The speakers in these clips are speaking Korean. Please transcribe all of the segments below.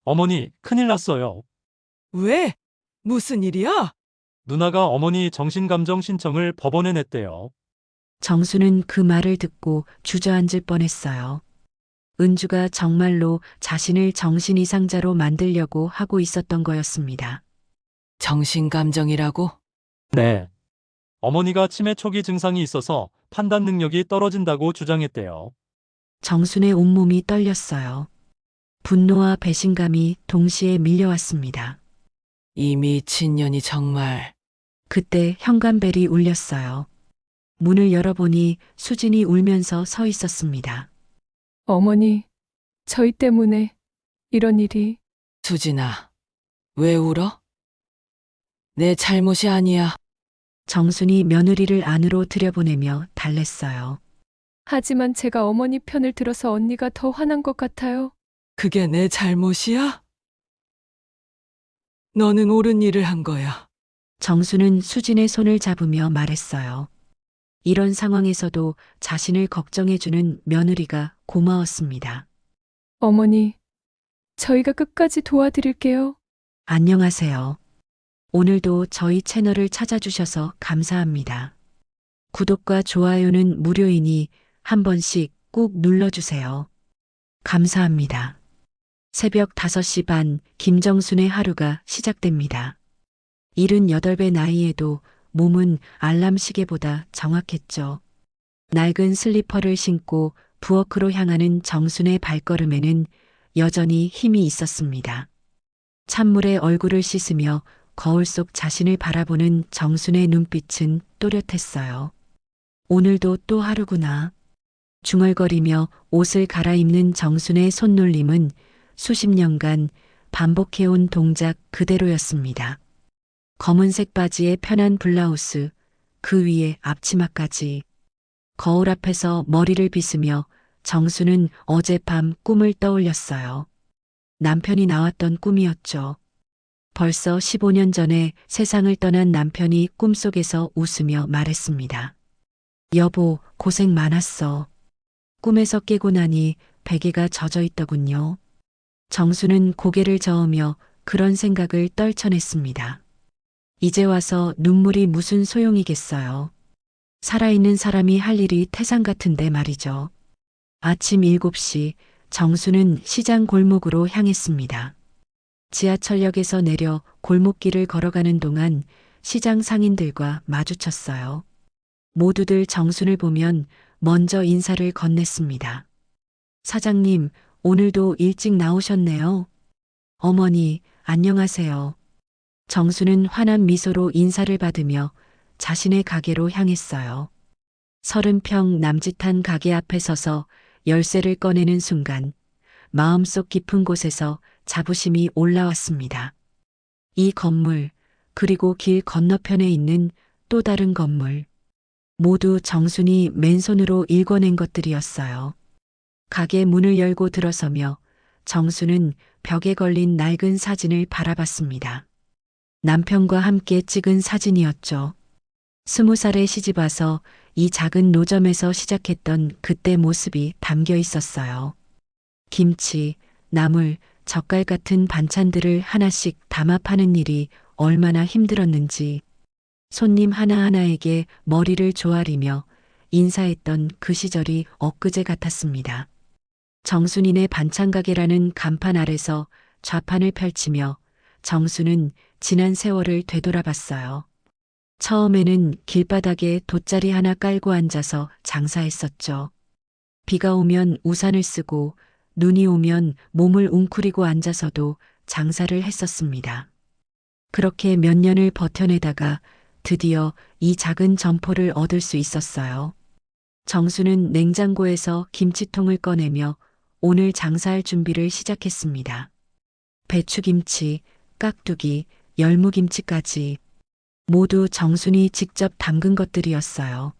어머니, 큰일 났어요. 왜? 무슨 일이야? 누나가 어머니 정신감정 신청을 법원에 냈대요. 정수는 그 말을 듣고 주저앉을 뻔했어요. 은주가 정말로 자신을 정신 이상자로 만들려고 하고 있었던 거였습니다. 정신감정이라고? 네. 어머니가 치매 초기 증상이 있어서 판단 능력이 떨어진다고 주장했대요. 정순의 온몸이 떨렸어요. 분노와 배신감이 동시에 밀려왔습니다. 이 미친년이 정말. 그때 현관벨이 울렸어요. 문을 열어보니 수진이 울면서 서 있었습니다. 어머니, 저희 때문에 이런 일이. 수진아, 왜 울어? 내 잘못이 아니야. 정순이 며느리를 안으로 들여보내며 달랬어요. 하지만 제가 어머니 편을 들어서 언니가 더 화난 것 같아요. 그게 내 잘못이야? 너는 옳은 일을 한 거야. 정수는 수진의 손을 잡으며 말했어요. 이런 상황에서도 자신을 걱정해주는 며느리가 고마웠습니다. 어머니, 저희가 끝까지 도와드릴게요. 안녕하세요. 오늘도 저희 채널을 찾아주셔서 감사합니다. 구독과 좋아요는 무료이니 한 번씩 꾹 눌러주세요. 감사합니다. 새벽 5시 반 김정순의 하루가 시작됩니다. 78배 나이에도 몸은 알람 시계보다 정확했죠. 낡은 슬리퍼를 신고 부엌으로 향하는 정순의 발걸음에는 여전히 힘이 있었습니다. 찬물에 얼굴을 씻으며 거울 속 자신을 바라보는 정순의 눈빛은 또렷했어요. 오늘도 또 하루구나. 중얼거리며 옷을 갈아입는 정순의 손놀림은 수십 년간 반복해온 동작 그대로였습니다. 검은색 바지에 편한 블라우스, 그 위에 앞치마까지. 거울 앞에서 머리를 빗으며 정수는 어젯밤 꿈을 떠올렸어요. 남편이 나왔던 꿈이었죠. 벌써 15년 전에 세상을 떠난 남편이 꿈속에서 웃으며 말했습니다. 여보, 고생 많았어. 꿈에서 깨고 나니 베개가 젖어 있더군요. 정수는 고개를 저으며 그런 생각을 떨쳐냈습니다. 이제 와서 눈물이 무슨 소용이겠어요. 살아있는 사람이 할 일이 태산 같은데 말이죠. 아침 7시 정수는 시장 골목으로 향했습니다. 지하철역에서 내려 골목길을 걸어가는 동안 시장 상인들과 마주쳤어요. 모두들 정순을 보면 먼저 인사를 건넸습니다. 사장님, 오늘도 일찍 나오셨네요. 어머니, 안녕하세요. 정수는 환한 미소로 인사를 받으며 자신의 가게로 향했어요. 30평 남짓한 가게 앞에 서서 열쇠를 꺼내는 순간 마음속 깊은 곳에서 자부심이 올라왔습니다. 이 건물, 그리고 길 건너편에 있는 또 다른 건물, 모두 정순이 맨손으로 일궈낸 것들이었어요. 가게 문을 열고 들어서며 정수는 벽에 걸린 낡은 사진을 바라봤습니다. 남편과 함께 찍은 사진이었죠. 20살에 시집와서 이 작은 노점에서 시작했던 그때 모습이 담겨 있었어요. 김치, 나물, 젓갈 같은 반찬들을 하나씩 담아 파는 일이 얼마나 힘들었는지 손님 하나하나에게 머리를 조아리며 인사했던 그 시절이 엊그제 같았습니다. 정순이네 반찬가게라는 간판 아래서 좌판을 펼치며 정수는 지난 세월을 되돌아봤어요. 처음에는 길바닥에 돗자리 하나 깔고 앉아서 장사했었죠. 비가 오면 우산을 쓰고 눈이 오면 몸을 웅크리고 앉아서도 장사를 했었습니다. 그렇게 몇 년을 버텨내다가 드디어 이 작은 점포를 얻을 수 있었어요. 정수는 냉장고에서 김치통을 꺼내며 오늘 장사할 준비를 시작했습니다. 배추김치, 깍두기, 열무김치까지 모두 정순이 직접 담근 것들이었어요.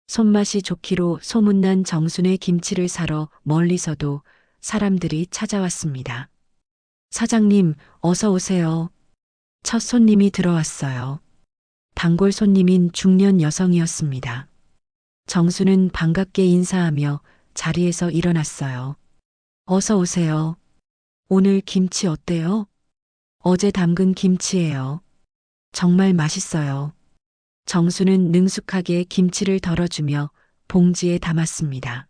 손맛이 좋기로 소문난 정순의 김치를 사러 멀리서도 사람들이 찾아왔습니다. 사장님, 어서 오세요. 첫 손님이 들어왔어요. 단골 손님인 중년 여성이었습니다. 정수는 반갑게 인사하며 자리에서 일어났어요. 어서 오세요. 오늘 김치 어때요? 어제 담근 김치예요. 정말 맛있어요. 정수는 능숙하게 김치를 덜어주며 봉지에 담았습니다.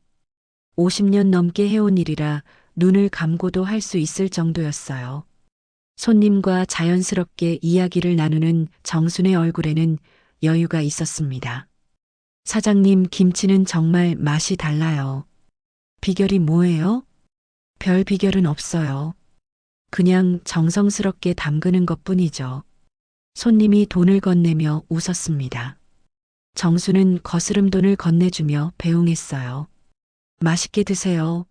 50년 넘게 해온 일이라 눈을 감고도 할 수 있을 정도였어요. 손님과 자연스럽게 이야기를 나누는 정순의 얼굴에는 여유가 있었습니다. 사장님, 김치는 정말 맛이 달라요. 비결이 뭐예요? 별 비결은 없어요. 그냥 정성스럽게 담그는 것뿐이죠. 손님이 돈을 건네며 웃었습니다. 정수는 거스름 돈을 건네주며 배웅했어요. 맛있게 드세요.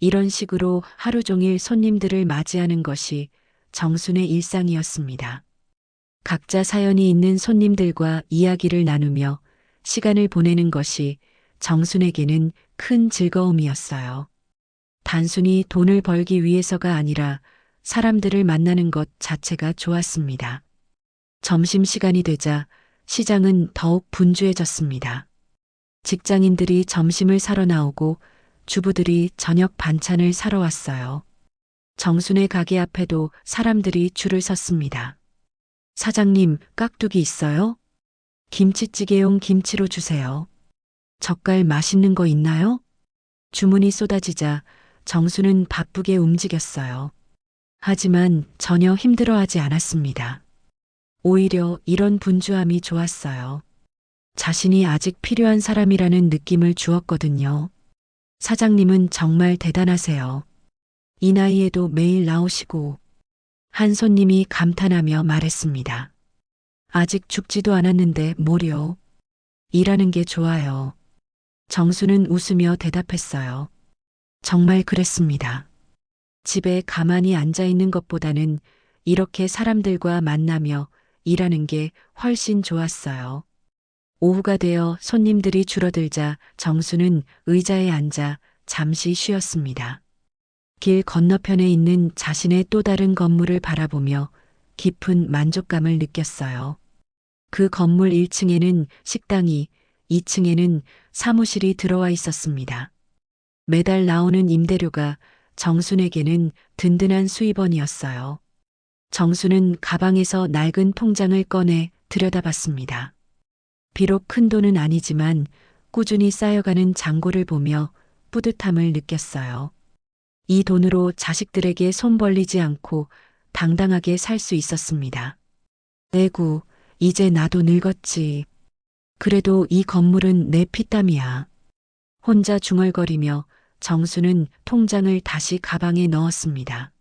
이런 식으로 하루 종일 손님들을 맞이하는 것이 정순의 일상이었습니다. 각자 사연이 있는 손님들과 이야기를 나누며 시간을 보내는 것이 정순에게는 큰 즐거움이었어요. 단순히 돈을 벌기 위해서가 아니라 사람들을 만나는 것 자체가 좋았습니다. 점심시간이 되자 시장은 더욱 분주해졌습니다. 직장인들이 점심을 사러 나오고 주부들이 저녁 반찬을 사러 왔어요. 정순의 가게 앞에도 사람들이 줄을 섰습니다. 사장님, 깍두기 있어요? 김치찌개용 김치로 주세요. 젓갈 맛있는 거 있나요? 주문이 쏟아지자 정수는 바쁘게 움직였어요. 하지만 전혀 힘들어하지 않았습니다. 오히려 이런 분주함이 좋았어요. 자신이 아직 필요한 사람이라는 느낌을 주었거든요. 사장님은 정말 대단하세요. 이 나이에도 매일 나오시고. 한 손님이 감탄하며 말했습니다. 아직 죽지도 않았는데 뭐려. 일하는 게 좋아요. 정수는 웃으며 대답했어요. 정말 그랬습니다. 집에 가만히 앉아 있는 것보다는 이렇게 사람들과 만나며 일하는 게 훨씬 좋았어요. 오후가 되어 손님들이 줄어들자 정수는 의자에 앉아 잠시 쉬었습니다. 길 건너편에 있는 자신의 또 다른 건물을 바라보며 깊은 만족감을 느꼈어요. 그 건물 1층에는 식당이, 2층에는 사무실이 들어와 있었습니다. 매달 나오는 임대료가 정순에게는 든든한 수입원이었어요. 정수는 가방에서 낡은 통장을 꺼내 들여다봤습니다. 비록 큰 돈은 아니지만 꾸준히 쌓여가는 잔고를 보며 뿌듯함을 느꼈어요. 이 돈으로 자식들에게 손 벌리지 않고 당당하게 살 수 있었습니다. 에구, 이제 나도 늙었지. 그래도 이 건물은 내 피땀이야. 혼자 중얼거리며 정수는 통장을 다시 가방에 넣었습니다.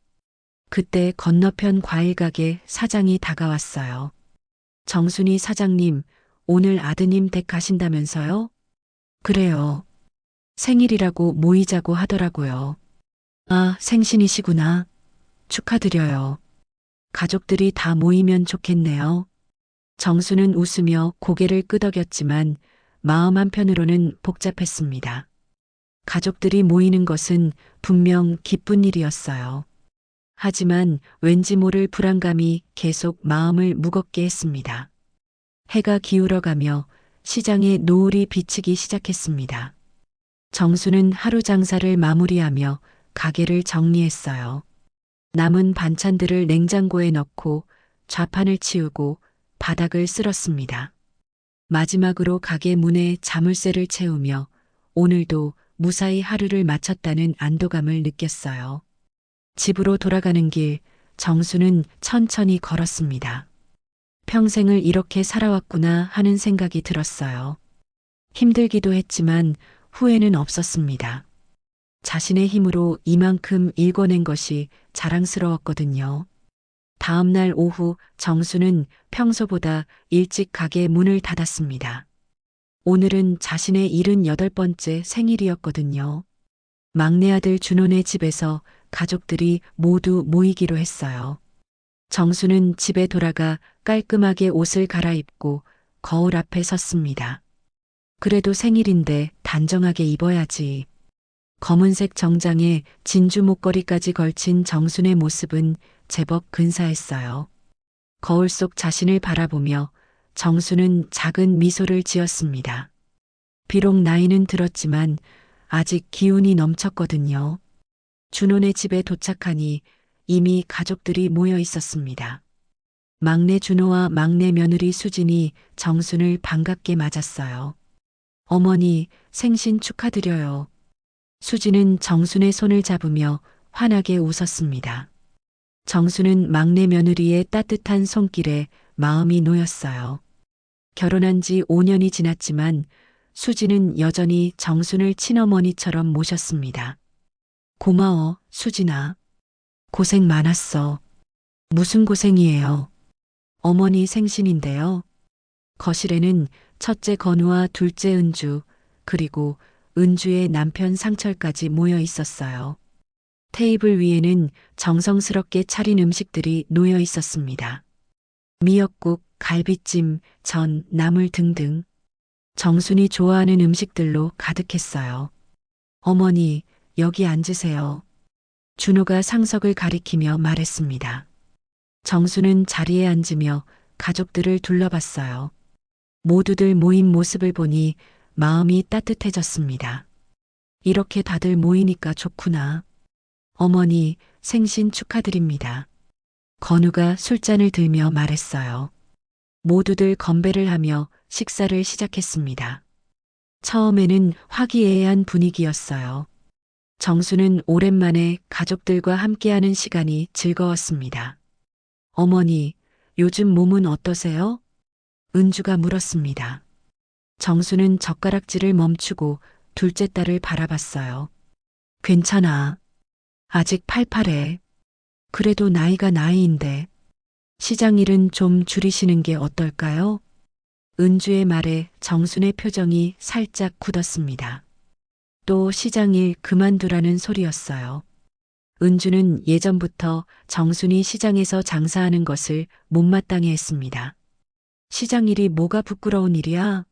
그때 건너편 과일가게 사장이 다가왔어요. 정순이 사장님, 오늘 아드님 댁 가신다면서요? 그래요. 생일이라고 모이자고 하더라고요. 아, 생신이시구나. 축하드려요. 가족들이 다 모이면 좋겠네요. 정수는 웃으며 고개를 끄덕였지만 마음 한편으로는 복잡했습니다. 가족들이 모이는 것은 분명 기쁜 일이었어요. 하지만 왠지 모를 불안감이 계속 마음을 무겁게 했습니다. 해가 기울어가며 시장에 노을이 비치기 시작했습니다. 정수는 하루 장사를 마무리하며 가게를 정리했어요. 남은 반찬들을 냉장고에 넣고 좌판을 치우고 바닥을 쓸었습니다. 마지막으로 가게 문에 자물쇠를 채우며 오늘도 무사히 하루를 마쳤다는 안도감을 느꼈어요. 집으로 돌아가는 길, 정수는 천천히 걸었습니다. 평생을 이렇게 살아왔구나 하는 생각이 들었어요. 힘들기도 했지만 후회는 없었습니다. 자신의 힘으로 이만큼 일궈낸 것이 자랑스러웠거든요. 다음 날 오후 정수는 평소보다 일찍 가게 문을 닫았습니다. 오늘은 자신의 78번째 생일이었거든요. 막내 아들 준호네 집에서 가족들이 모두 모이기로 했어요. 정수는 집에 돌아가 깔끔하게 옷을 갈아입고 거울 앞에 섰습니다. 그래도 생일인데 단정하게 입어야지. 검은색 정장에 진주 목걸이까지 걸친 정순의 모습은 제법 근사했어요. 거울 속 자신을 바라보며 정수는 작은 미소를 지었습니다. 비록 나이는 들었지만 아직 기운이 넘쳤거든요. 준호네 집에 도착하니 이미 가족들이 모여 있었습니다. 막내 준호와 막내 며느리 수진이 정순을 반갑게 맞았어요. 어머니, 생신 축하드려요. 수진은 정순의 손을 잡으며 환하게 웃었습니다. 정순은 막내 며느리의 따뜻한 손길에 마음이 놓였어요. 결혼한 지 5년이 지났지만 수진은 여전히 정순을 친어머니처럼 모셨습니다. 고마워, 수진아. 고생 많았어. 무슨 고생이에요? 어머니 생신인데요. 거실에는 첫째 건우와 둘째 은주, 그리고 은주의 남편 상철까지 모여 있었어요. 테이블 위에는 정성스럽게 차린 음식들이 놓여 있었습니다. 미역국, 갈비찜, 전, 나물 등등. 정순이 좋아하는 음식들로 가득했어요. 어머니, 여기 앉으세요. 준호가 상석을 가리키며 말했습니다. 정순은 자리에 앉으며 가족들을 둘러봤어요. 모두들 모인 모습을 보니 마음이 따뜻해졌습니다. 이렇게 다들 모이니까 좋구나. 어머니, 생신 축하드립니다. 건우가 술잔을 들며 말했어요. 모두들 건배를 하며 식사를 시작했습니다. 처음에는 화기애애한 분위기였어요. 정수는 오랜만에 가족들과 함께하는 시간이 즐거웠습니다. 어머니, 요즘 몸은 어떠세요? 은주가 물었습니다. 정수는 젓가락질을 멈추고 둘째 딸을 바라봤어요. 괜찮아. 아직 팔팔해. 그래도 나이가 나이인데. 시장 일은 좀 줄이시는 게 어떨까요? 은주의 말에 정순의 표정이 살짝 굳었습니다. 또 시장 일 그만두라는 소리였어요. 은주는 예전부터 정순이 시장에서 장사하는 것을 못마땅해 했습니다. 시장 일이 뭐가 부끄러운 일이야?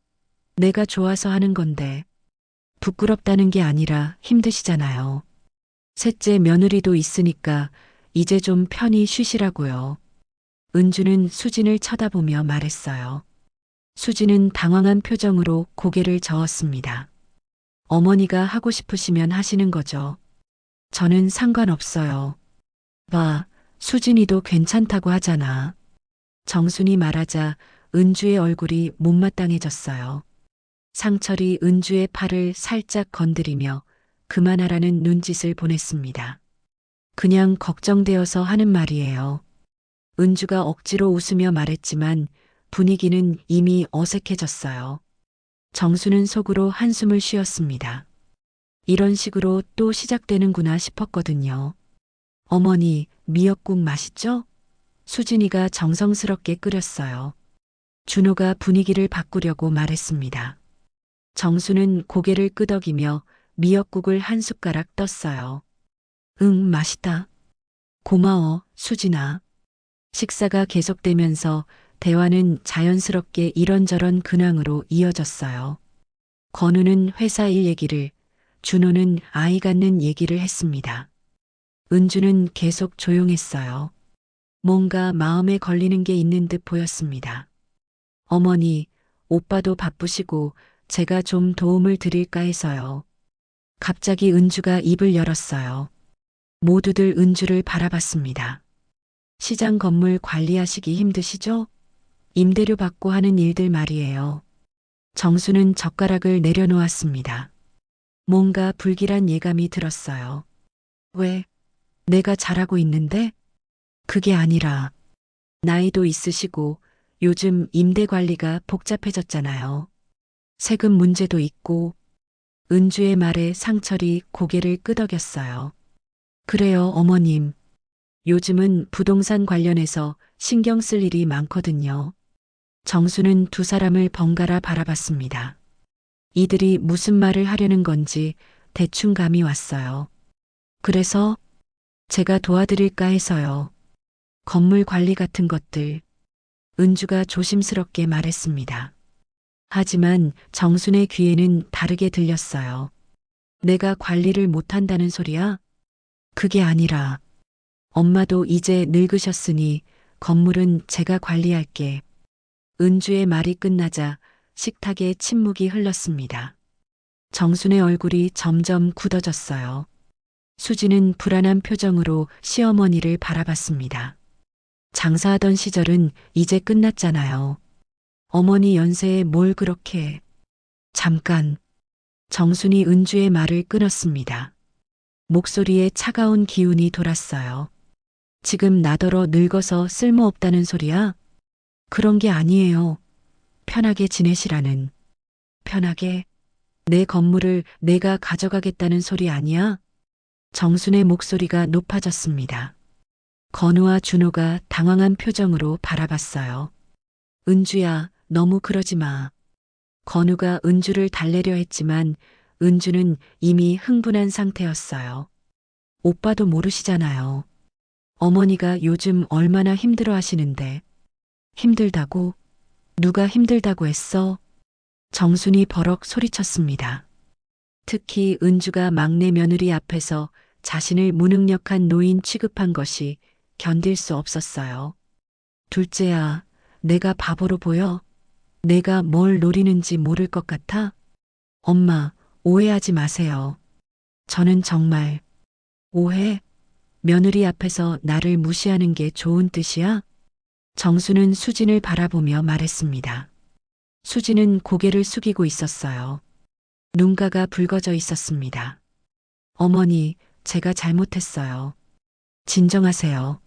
내가 좋아서 하는 건데. 부끄럽다는 게 아니라 힘드시잖아요. 셋째 며느리도 있으니까 이제 좀 편히 쉬시라고요. 은주는 수진을 쳐다보며 말했어요. 수진은 당황한 표정으로 고개를 저었습니다. 어머니가 하고 싶으시면 하시는 거죠. 저는 상관없어요. 봐, 수진이도 괜찮다고 하잖아. 정순이 말하자 은주의 얼굴이 못마땅해졌어요. 상철이 은주의 팔을 살짝 건드리며 그만하라는 눈짓을 보냈습니다. 그냥 걱정되어서 하는 말이에요. 은주가 억지로 웃으며 말했지만 분위기는 이미 어색해졌어요. 정수는 속으로 한숨을 쉬었습니다. 이런 식으로 또 시작되는구나 싶었거든요. 어머니, 미역국 맛있죠? 수진이가 정성스럽게 끓였어요. 준호가 분위기를 바꾸려고 말했습니다. 정수는 고개를 끄덕이며 미역국을 한 숟가락 떴어요. 응, 맛있다. 고마워, 수진아. 식사가 계속되면서 대화는 자연스럽게 이런저런 근황으로 이어졌어요. 건우는 회사 일 얘기를, 준호는 아이 갖는 얘기를 했습니다. 은주는 계속 조용했어요. 뭔가 마음에 걸리는 게 있는 듯 보였습니다. 어머니, 오빠도 바쁘시고 제가 좀 도움을 드릴까 해서요. 갑자기 은주가 입을 열었어요. 모두들 은주를 바라봤습니다. 시장 건물 관리하시기 힘드시죠? 임대료 받고 하는 일들 말이에요. 정수는 젓가락을 내려놓았습니다. 뭔가 불길한 예감이 들었어요. 왜? 내가 잘하고 있는데? 그게 아니라 나이도 있으시고 요즘 임대 관리가 복잡해졌잖아요. 세금 문제도 있고. 은주의 말에 상철이 고개를 끄덕였어요. 그래요, 어머님. 요즘은 부동산 관련해서 신경 쓸 일이 많거든요. 정수는 두 사람을 번갈아 바라봤습니다. 이들이 무슨 말을 하려는 건지 대충 감이 왔어요. 그래서 제가 도와드릴까 해서요. 건물 관리 같은 것들. 은주가 조심스럽게 말했습니다. 하지만 정순의 귀에는 다르게 들렸어요. 내가 관리를 못한다는 소리야? 그게 아니라 엄마도 이제 늙으셨으니 건물은 제가 관리할게. 은주의 말이 끝나자 식탁에 침묵이 흘렀습니다. 정순의 얼굴이 점점 굳어졌어요. 수지는 불안한 표정으로 시어머니를 바라봤습니다. 장사하던 시절은 이제 끝났잖아요. 어머니 연세에 뭘 그렇게. 잠깐. 정순이 은주의 말을 끊었습니다. 목소리에 차가운 기운이 돌았어요. 지금 나더러 늙어서 쓸모없다는 소리야? 그런 게 아니에요. 편하게 지내시라는. 편하게? 내 건물을 내가 가져가겠다는 소리 아니야? 정순의 목소리가 높아졌습니다. 건우와 준호가 당황한 표정으로 바라봤어요. 은주야, 너무 그러지 마. 건우가 은주를 달래려 했지만 은주는 이미 흥분한 상태였어요. 오빠도 모르시잖아요. 어머니가 요즘 얼마나 힘들어 하시는데. 힘들다고? 누가 힘들다고 했어? 정순이 버럭 소리쳤습니다. 특히 은주가 막내 며느리 앞에서 자신을 무능력한 노인 취급한 것이 견딜 수 없었어요. 둘째야, 내가 바보로 보여? 내가 뭘 노리는지 모를 것 같아? 엄마, 오해하지 마세요. 저는 정말 오해? 며느리 앞에서 나를 무시하는 게 좋은 뜻이야? 정수는 수진을 바라보며 말했습니다. 수진은 고개를 숙이고 있었어요. 눈가가 붉어져 있었습니다. 어머니, 제가 잘못했어요. 진정하세요.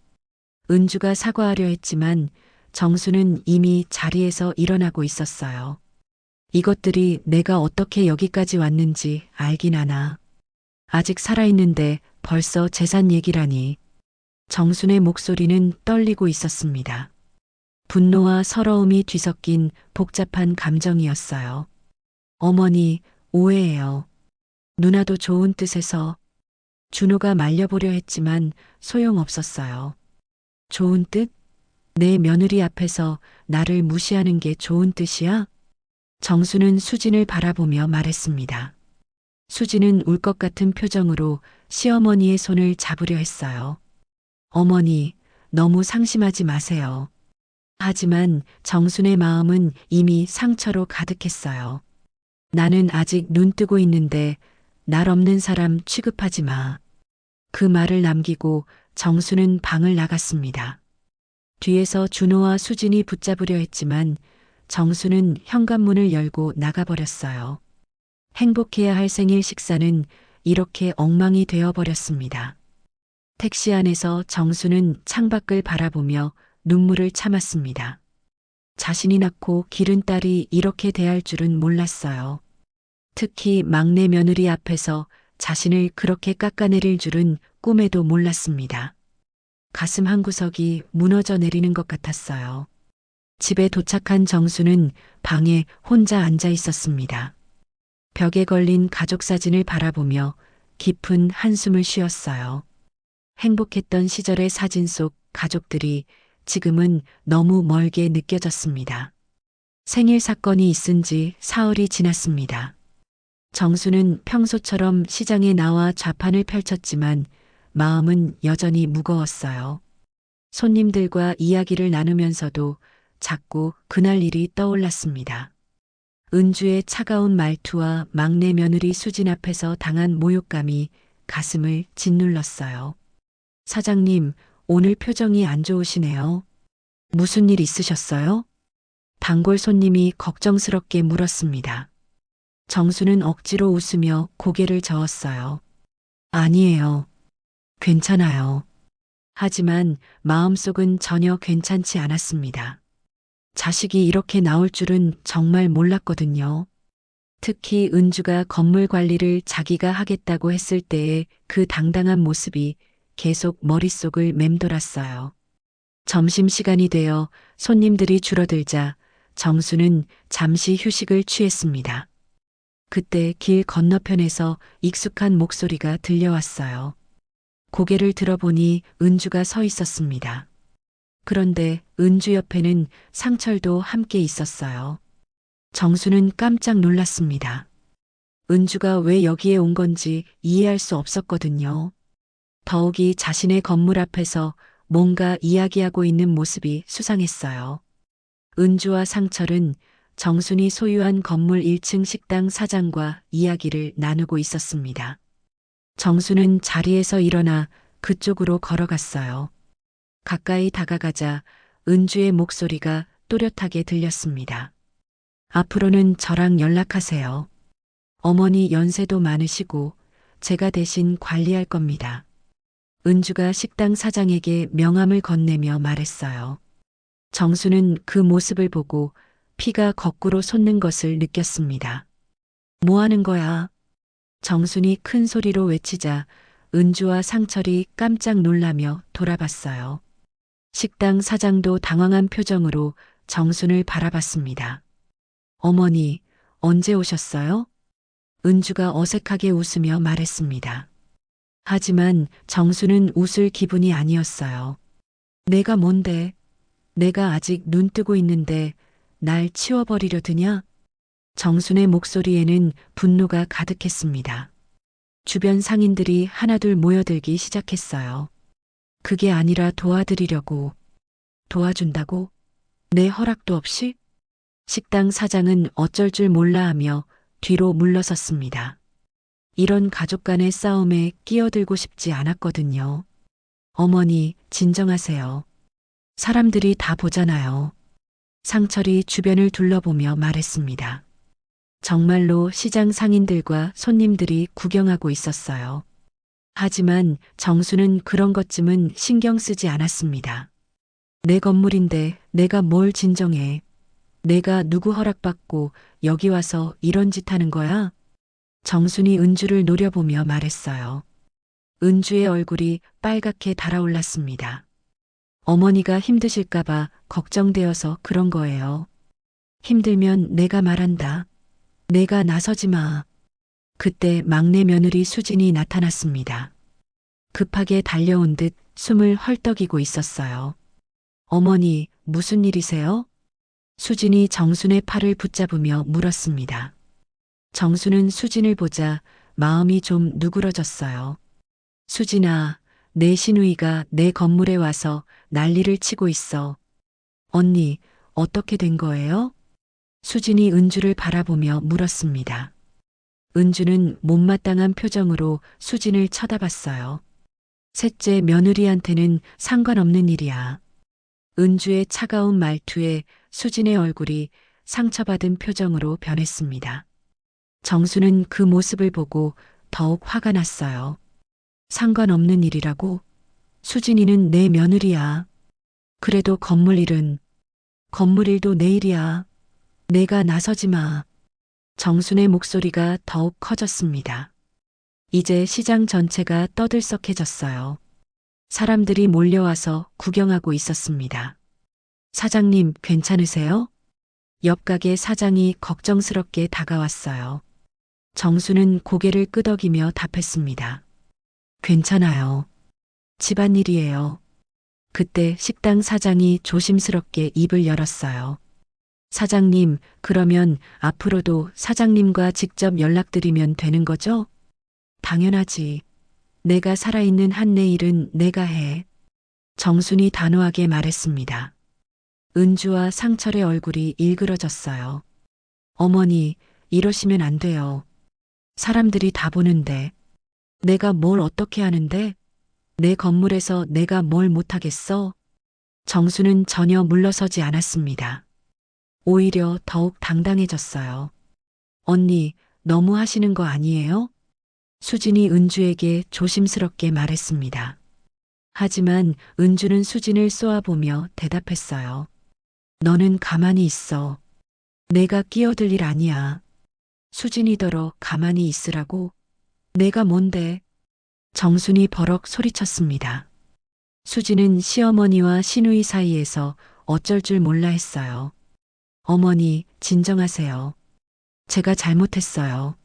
은주가 사과하려 했지만 정수는 이미 자리에서 일어나고 있었어요. 이것들이 내가 어떻게 여기까지 왔는지 알긴 하나. 아직 살아있는데 벌써 재산 얘기라니. 정순의 목소리는 떨리고 있었습니다. 분노와 서러움이 뒤섞인 복잡한 감정이었어요. 어머니, 오해해요. 누나도 좋은 뜻에서. 준호가 말려보려 했지만 소용없었어요. 좋은 뜻? 내 며느리 앞에서 나를 무시하는 게 좋은 뜻이야? 정수는 수진을 바라보며 말했습니다. 수진은 울 것 같은 표정으로 시어머니의 손을 잡으려 했어요. 어머니, 너무 상심하지 마세요. 하지만 정순의 마음은 이미 상처로 가득했어요. 나는 아직 눈 뜨고 있는데 날 없는 사람 취급하지 마. 그 말을 남기고 정수는 방을 나갔습니다. 뒤에서 준호와 수진이 붙잡으려 했지만 정수는 현관문을 열고 나가버렸어요. 행복해야 할 생일 식사는 이렇게 엉망이 되어버렸습니다. 택시 안에서 정수는 창밖을 바라보며 눈물을 참았습니다. 자신이 낳고 기른 딸이 이렇게 대할 줄은 몰랐어요. 특히 막내 며느리 앞에서 자신을 그렇게 깎아내릴 줄은 꿈에도 몰랐습니다. 가슴 한구석이 무너져 내리는 것 같았어요. 집에 도착한 정수는 방에 혼자 앉아 있었습니다. 벽에 걸린 가족 사진을 바라보며 깊은 한숨을 쉬었어요. 행복했던 시절의 사진 속 가족들이 지금은 너무 멀게 느껴졌습니다. 생일 사건이 있은 지 사흘이 지났습니다. 정수는 평소처럼 시장에 나와 좌판을 펼쳤지만 마음은 여전히 무거웠어요. 손님들과 이야기를 나누면서도 자꾸 그날 일이 떠올랐습니다. 은주의 차가운 말투와 막내 며느리 수진 앞에서 당한 모욕감이 가슴을 짓눌렀어요. 사장님, 오늘 표정이 안 좋으시네요. 무슨 일 있으셨어요? 단골 손님이 걱정스럽게 물었습니다. 정수는 억지로 웃으며 고개를 저었어요. 아니에요. 괜찮아요. 하지만 마음속은 전혀 괜찮지 않았습니다. 자식이 이렇게 나올 줄은 정말 몰랐거든요. 특히 은주가 건물 관리를 자기가 하겠다고 했을 때의 그 당당한 모습이 계속 머릿속을 맴돌았어요. 점심시간이 되어 손님들이 줄어들자 정수는 잠시 휴식을 취했습니다. 그때 길 건너편에서 익숙한 목소리가 들려왔어요. 고개를 들어보니 은주가 서 있었습니다. 그런데 은주 옆에는 상철도 함께 있었어요. 정수는 깜짝 놀랐습니다. 은주가 왜 여기에 온 건지 이해할 수 없었거든요. 더욱이 자신의 건물 앞에서 뭔가 이야기하고 있는 모습이 수상했어요. 은주와 상철은 정순이 소유한 건물 1층 식당 사장과 이야기를 나누고 있었습니다. 정수는 자리에서 일어나 그쪽으로 걸어갔어요. 가까이 다가가자 은주의 목소리가 또렷하게 들렸습니다. 앞으로는 저랑 연락하세요. 어머니 연세도 많으시고 제가 대신 관리할 겁니다. 은주가 식당 사장에게 명함을 건네며 말했어요. 정수는 그 모습을 보고 피가 거꾸로 솟는 것을 느꼈습니다. 뭐 하는 거야? 정순이 큰 소리로 외치자 은주와 상철이 깜짝 놀라며 돌아봤어요. 식당 사장도 당황한 표정으로 정순을 바라봤습니다. 어머니, 언제 오셨어요? 은주가 어색하게 웃으며 말했습니다. 하지만 정수는 웃을 기분이 아니었어요. 내가 뭔데? 내가 아직 눈 뜨고 있는데 날 치워버리려 드냐? 정순의 목소리에는 분노가 가득했습니다. 주변 상인들이 하나둘 모여들기 시작했어요. 그게 아니라 도와드리려고. 도와준다고? 내 허락도 없이? 식당 사장은 어쩔 줄 몰라 하며 뒤로 물러섰습니다. 이런 가족 간의 싸움에 끼어들고 싶지 않았거든요. 어머니, 진정하세요. 사람들이 다 보잖아요. 상철이 주변을 둘러보며 말했습니다. 정말로 시장 상인들과 손님들이 구경하고 있었어요. 하지만 정수는 그런 것쯤은 신경 쓰지 않았습니다. 내 건물인데 내가 뭘 진정해. 내가 누구 허락받고 여기 와서 이런 짓 하는 거야? 정순이 은주를 노려보며 말했어요. 은주의 얼굴이 빨갛게 달아올랐습니다. 어머니가 힘드실까봐 걱정되어서 그런 거예요. 힘들면 내가 말한다. 내가 나서지 마. 그때 막내 며느리 수진이 나타났습니다. 급하게 달려온 듯 숨을 헐떡이고 있었어요. 어머니, 무슨 일이세요? 수진이 정순의 팔을 붙잡으며 물었습니다. 정순은 수진을 보자 마음이 좀 누그러졌어요. 수진아, 내 시누이가 내 건물에 와서 난리를 치고 있어. 언니, 어떻게 된 거예요? 수진이 은주를 바라보며 물었습니다. 은주는 못마땅한 표정으로 수진을 쳐다봤어요. 셋째 며느리한테는 상관없는 일이야. 은주의 차가운 말투에 수진의 얼굴이 상처받은 표정으로 변했습니다. 정수는 그 모습을 보고 더욱 화가 났어요. 상관없는 일이라고? 수진이는 내 며느리야. 그래도 건물 일은, 건물 일도 내 일이야. 내가 나서지 마. 정순의 목소리가 더욱 커졌습니다. 이제 시장 전체가 떠들썩해졌어요. 사람들이 몰려와서 구경하고 있었습니다. 사장님, 괜찮으세요? 옆 가게 사장이 걱정스럽게 다가왔어요. 정수는 고개를 끄덕이며 답했습니다. 괜찮아요. 집안일이에요. 그때 식당 사장이 조심스럽게 입을 열었어요. 사장님, 그러면 앞으로도 사장님과 직접 연락드리면 되는 거죠? 당연하지. 내가 살아있는 한 내 일은 내가 해. 정순이 단호하게 말했습니다. 은주와 상철의 얼굴이 일그러졌어요. 어머니, 이러시면 안 돼요. 사람들이 다 보는데. 내가 뭘 어떻게 하는데? 내 건물에서 내가 뭘 못하겠어? 정수는 전혀 물러서지 않았습니다. 오히려 더욱 당당해졌어요. 언니, 너무 하시는 거 아니에요? 수진이 은주에게 조심스럽게 말했습니다. 하지만 은주는 수진을 쏘아보며 대답했어요. 너는 가만히 있어. 내가 끼어들 일 아니야. 수진이더러 가만히 있으라고? 내가 뭔데? 정순이 버럭 소리쳤습니다. 수진은 시어머니와 시누이 사이에서 어쩔 줄 몰라 했어요. 어머니, 진정하세요. 제가 잘못했어요.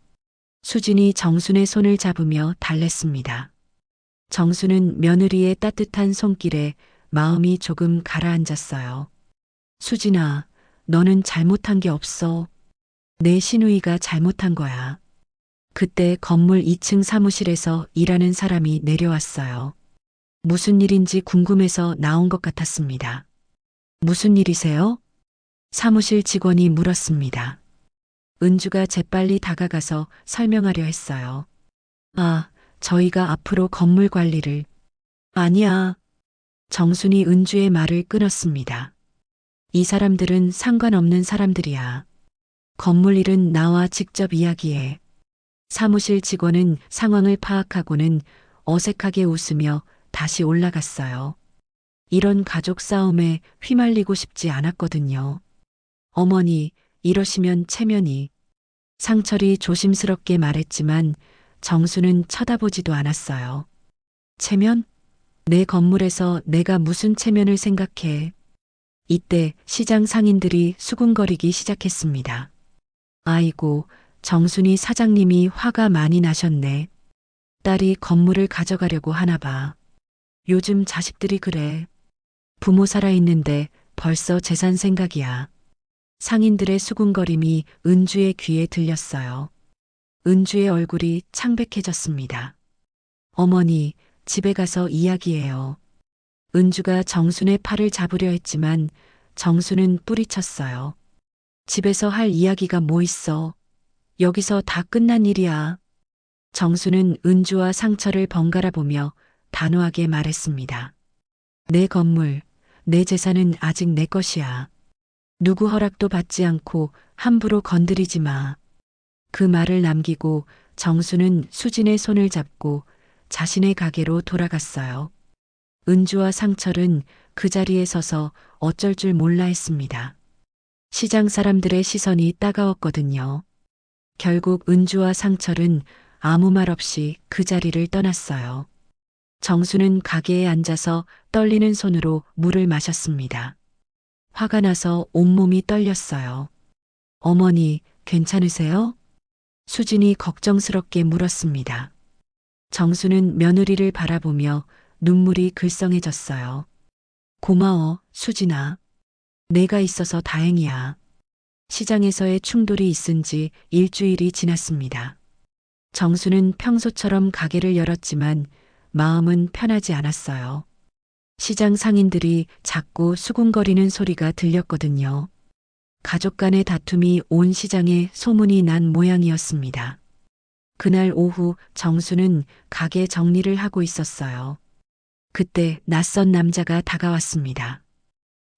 수진이 정순의 손을 잡으며 달랬습니다. 정순은 며느리의 따뜻한 손길에 마음이 조금 가라앉았어요. 수진아, 너는 잘못한 게 없어. 내 시누이가 잘못한 거야. 그때 건물 2층 사무실에서 일하는 사람이 내려왔어요. 무슨 일인지 궁금해서 나온 것 같았습니다. 무슨 일이세요? 사무실 직원이 물었습니다. 은주가 재빨리 다가가서 설명하려 했어요. 아, 저희가 앞으로 건물 관리를. 아니야. 정순이 은주의 말을 끊었습니다. 이 사람들은 상관없는 사람들이야. 건물 일은 나와 직접 이야기해. 사무실 직원은 상황을 파악하고는 어색하게 웃으며 다시 올라갔어요. 이런 가족 싸움에 휘말리고 싶지 않았거든요. 어머니, 이러시면 체면이. 상철이 조심스럽게 말했지만 정수는 쳐다보지도 않았어요. 체면? 내 건물에서 내가 무슨 체면을 생각해. 이때 시장 상인들이 수군거리기 시작했습니다. 아이고, 정순이 사장님이 화가 많이 나셨네. 딸이 건물을 가져가려고 하나 봐. 요즘 자식들이 그래. 부모 살아있는데 벌써 재산 생각이야. 상인들의 수군거림이 은주의 귀에 들렸어요. 은주의 얼굴이 창백해졌습니다. 어머니, 집에 가서 이야기해요. 은주가 정순의 팔을 잡으려 했지만 정순은 뿌리쳤어요. 집에서 할 이야기가 뭐 있어. 여기서 다 끝난 일이야. 정순은 은주와 상처를 번갈아 보며 단호하게 말했습니다. 내 건물, 내 재산은 아직 내 것이야. 누구 허락도 받지 않고 함부로 건드리지 마. 그 말을 남기고 정수는 수진의 손을 잡고 자신의 가게로 돌아갔어요. 은주와 상철은 그 자리에 서서 어쩔 줄 몰라 했습니다. 시장 사람들의 시선이 따가웠거든요. 결국 은주와 상철은 아무 말 없이 그 자리를 떠났어요. 정수는 가게에 앉아서 떨리는 손으로 물을 마셨습니다. 화가 나서 온몸이 떨렸어요. 어머니, 괜찮으세요? 수진이 걱정스럽게 물었습니다. 정수는 며느리를 바라보며 눈물이 글썽해졌어요. 고마워, 수진아. 내가 있어서 다행이야. 시장에서의 충돌이 있은 지 일주일이 지났습니다. 정수는 평소처럼 가게를 열었지만 마음은 편하지 않았어요. 시장 상인들이 자꾸 수군거리는 소리가 들렸거든요. 가족 간의 다툼이 온 시장에 소문이 난 모양이었습니다. 그날 오후 정수는 가게 정리를 하고 있었어요. 그때 낯선 남자가 다가왔습니다.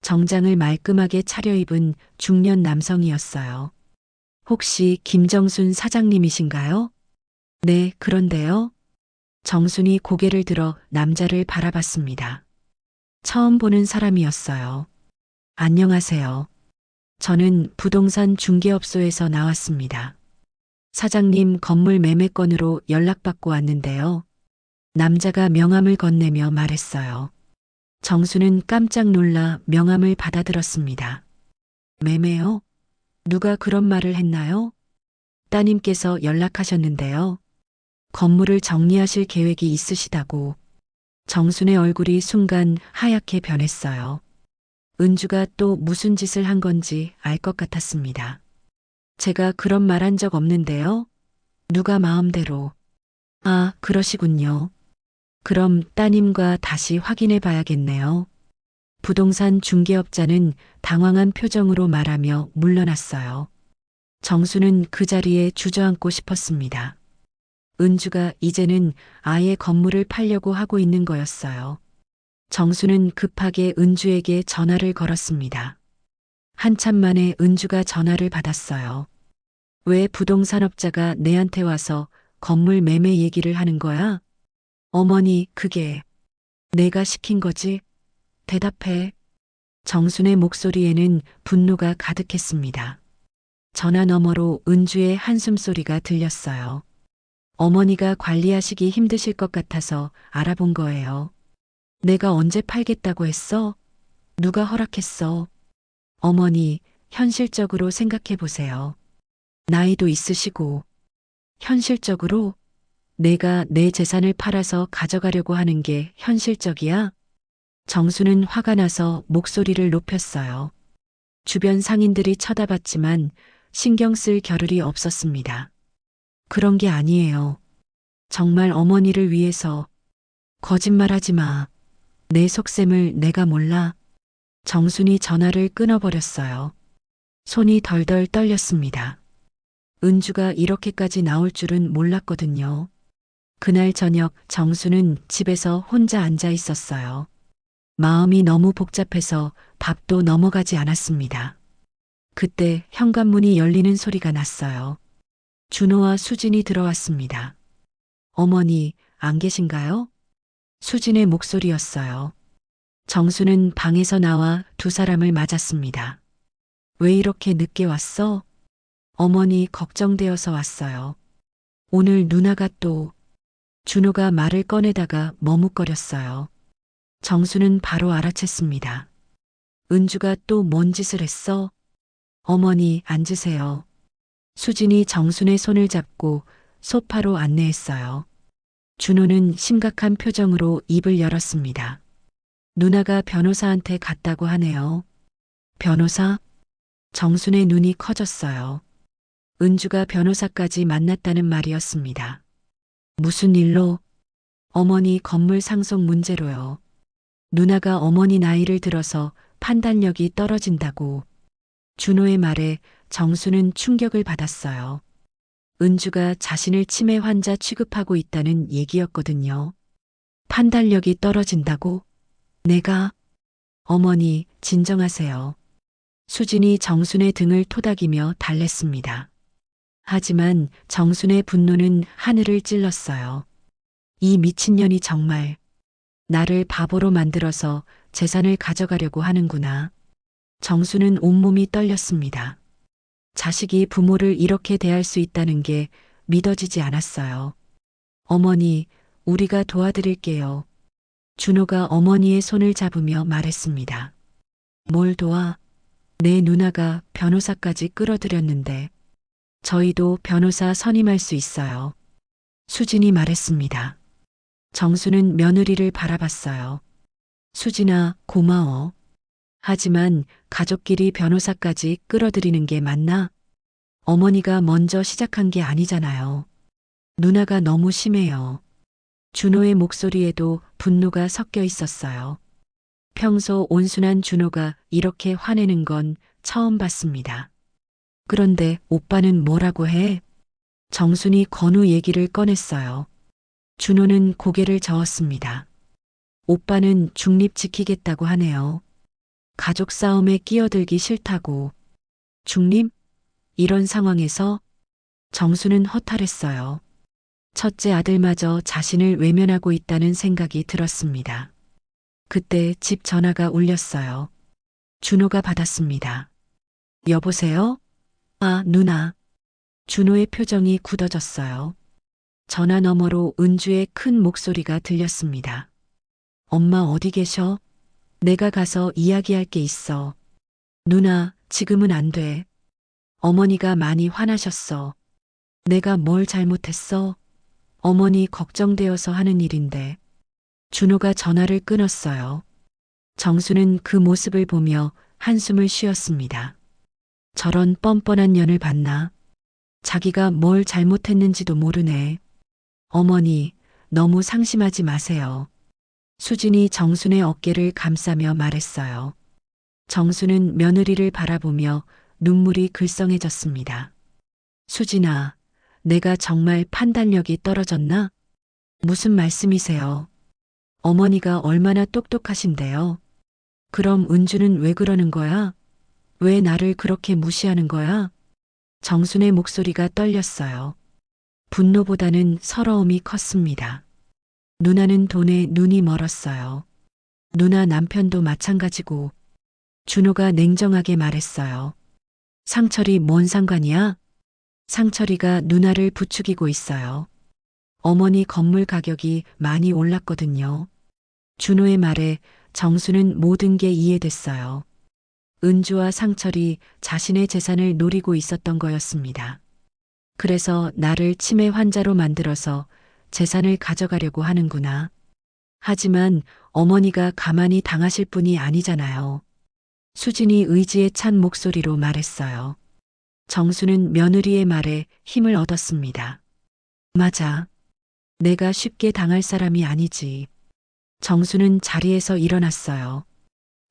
정장을 말끔하게 차려입은 중년 남성이었어요. 혹시 김정순 사장님이신가요? 네, 그런데요. 정순이 고개를 들어 남자를 바라봤습니다. 처음 보는 사람이었어요. 안녕하세요. 저는 부동산 중개업소에서 나왔습니다. 사장님 건물 매매 건으로 연락받고 왔는데요. 남자가 명함을 건네며 말했어요. 정수는 깜짝 놀라 명함을 받아들었습니다. 매매요? 누가 그런 말을 했나요? 따님께서 연락하셨는데요. 건물을 정리하실 계획이 있으시다고. 정순의 얼굴이 순간 하얗게 변했어요. 은주가 또 무슨 짓을 한 건지 알 것 같았습니다. 제가 그런 말 한 적 없는데요. 누가 마음대로. 아, 그러시군요. 그럼 따님과 다시 확인해 봐야겠네요. 부동산 중개업자는 당황한 표정으로 말하며 물러났어요. 정수는 그 자리에 주저앉고 싶었습니다. 은주가 이제는 아예 건물을 팔려고 하고 있는 거였어요. 정수는 급하게 은주에게 전화를 걸었습니다. 한참 만에 은주가 전화를 받았어요. 왜 부동산업자가 내한테 와서 건물 매매 얘기를 하는 거야? 어머니, 그게 내가 시킨 거지? 대답해. 정순의 목소리에는 분노가 가득했습니다. 전화 너머로 은주의 한숨소리가 들렸어요. 어머니가 관리하시기 힘드실 것 같아서 알아본 거예요. 내가 언제 팔겠다고 했어? 누가 허락했어? 어머니, 현실적으로 생각해 보세요. 나이도 있으시고. 현실적으로? 내가 내 재산을 팔아서 가져가려고 하는 게 현실적이야? 정수는 화가 나서 목소리를 높였어요. 주변 상인들이 쳐다봤지만 신경 쓸 겨를이 없었습니다. 그런 게 아니에요. 정말 어머니를 위해서. 거짓말하지 마. 내 속셈을 내가 몰라. 정순이 전화를 끊어버렸어요. 손이 덜덜 떨렸습니다. 은주가 이렇게까지 나올 줄은 몰랐거든요. 그날 저녁 정수는 집에서 혼자 앉아 있었어요. 마음이 너무 복잡해서 밥도 넘어가지 않았습니다. 그때 현관문이 열리는 소리가 났어요. 준호와 수진이 들어왔습니다. 어머니, 안 계신가요? 수진의 목소리였어요. 정수는 방에서 나와 두 사람을 맞았습니다. 왜 이렇게 늦게 왔어? 어머니 걱정되어서 왔어요. 오늘 누나가 또... 준호가 말을 꺼내다가 머뭇거렸어요. 정수는 바로 알아챘습니다. 은주가 또 뭔 짓을 했어? 어머니 앉으세요. 수진이 정순의 손을 잡고 소파로 안내했어요. 준호는 심각한 표정으로 입을 열었습니다. 누나가 변호사한테 갔다고 하네요. 변호사? 정순의 눈이 커졌어요. 은주가 변호사까지 만났다는 말이었습니다. 무슨 일로? 어머니 건물 상속 문제로요. 누나가 어머니 나이를 들어서 판단력이 떨어진다고. 준호의 말에 정수는 충격을 받았어요. 은주가 자신을 치매 환자 취급하고 있다는 얘기였거든요. 판단력이 떨어진다고? 내가? 어머니, 진정하세요. 수진이 정순의 등을 토닥이며 달랬습니다. 하지만 정순의 분노는 하늘을 찔렀어요. 이 미친년이 정말 나를 바보로 만들어서 재산을 가져가려고 하는구나. 정수는 온몸이 떨렸습니다. 자식이 부모를 이렇게 대할 수 있다는 게 믿어지지 않았어요. 어머니, 우리가 도와드릴게요. 준호가 어머니의 손을 잡으며 말했습니다. 뭘 도와? 내 누나가 변호사까지 끌어들였는데 저희도 변호사 선임할 수 있어요. 수진이 말했습니다. 정수는 며느리를 바라봤어요. 수진아, 고마워. 하지만 가족끼리 변호사까지 끌어들이는 게 맞나? 어머니가 먼저 시작한 게 아니잖아요. 누나가 너무 심해요. 준호의 목소리에도 분노가 섞여 있었어요. 평소 온순한 준호가 이렇게 화내는 건 처음 봤습니다. 그런데 오빠는 뭐라고 해? 정순이 건우 얘기를 꺼냈어요. 준호는 고개를 저었습니다. 오빠는 중립 지키겠다고 하네요. 가족 싸움에 끼어들기 싫다고. 중립? 이런 상황에서 정수는 허탈했어요. 첫째 아들마저 자신을 외면하고 있다는 생각이 들었습니다. 그때 집 전화가 울렸어요. 준호가 받았습니다. 여보세요? 아, 누나. 준호의 표정이 굳어졌어요. 전화 너머로 은주의 큰 목소리가 들렸습니다. 엄마 어디 계셔? 내가 가서 이야기할 게 있어. 누나, 지금은 안 돼. 어머니가 많이 화나셨어. 내가 뭘 잘못했어? 어머니 걱정되어서 하는 일인데. 준호가 전화를 끊었어요. 정수는 그 모습을 보며 한숨을 쉬었습니다. 저런 뻔뻔한 년을 봤나? 자기가 뭘 잘못했는지도 모르네. 어머니, 너무 상심하지 마세요. 수진이 정순의 어깨를 감싸며 말했어요. 정순은 며느리를 바라보며 눈물이 글썽해졌습니다. 수진아, 내가 정말 판단력이 떨어졌나? 무슨 말씀이세요? 어머니가 얼마나 똑똑하신데요. 그럼 은주는 왜 그러는 거야? 왜 나를 그렇게 무시하는 거야? 정순의 목소리가 떨렸어요. 분노보다는 서러움이 컸습니다. 누나는 돈에 눈이 멀었어요. 누나 남편도 마찬가지고. 준호가 냉정하게 말했어요. 상철이 뭔 상관이야? 상철이가 누나를 부추기고 있어요. 어머니 건물 가격이 많이 올랐거든요. 준호의 말에 정수는 모든 게 이해됐어요. 은주와 상철이 자신의 재산을 노리고 있었던 거였습니다. 그래서 나를 치매 환자로 만들어서 재산을 가져가려고 하는구나. 하지만 어머니가 가만히 당하실 분이 아니잖아요. 수진이 의지에 찬 목소리로 말했어요. 정수는 며느리의 말에 힘을 얻었습니다. 맞아. 내가 쉽게 당할 사람이 아니지. 정수는 자리에서 일어났어요.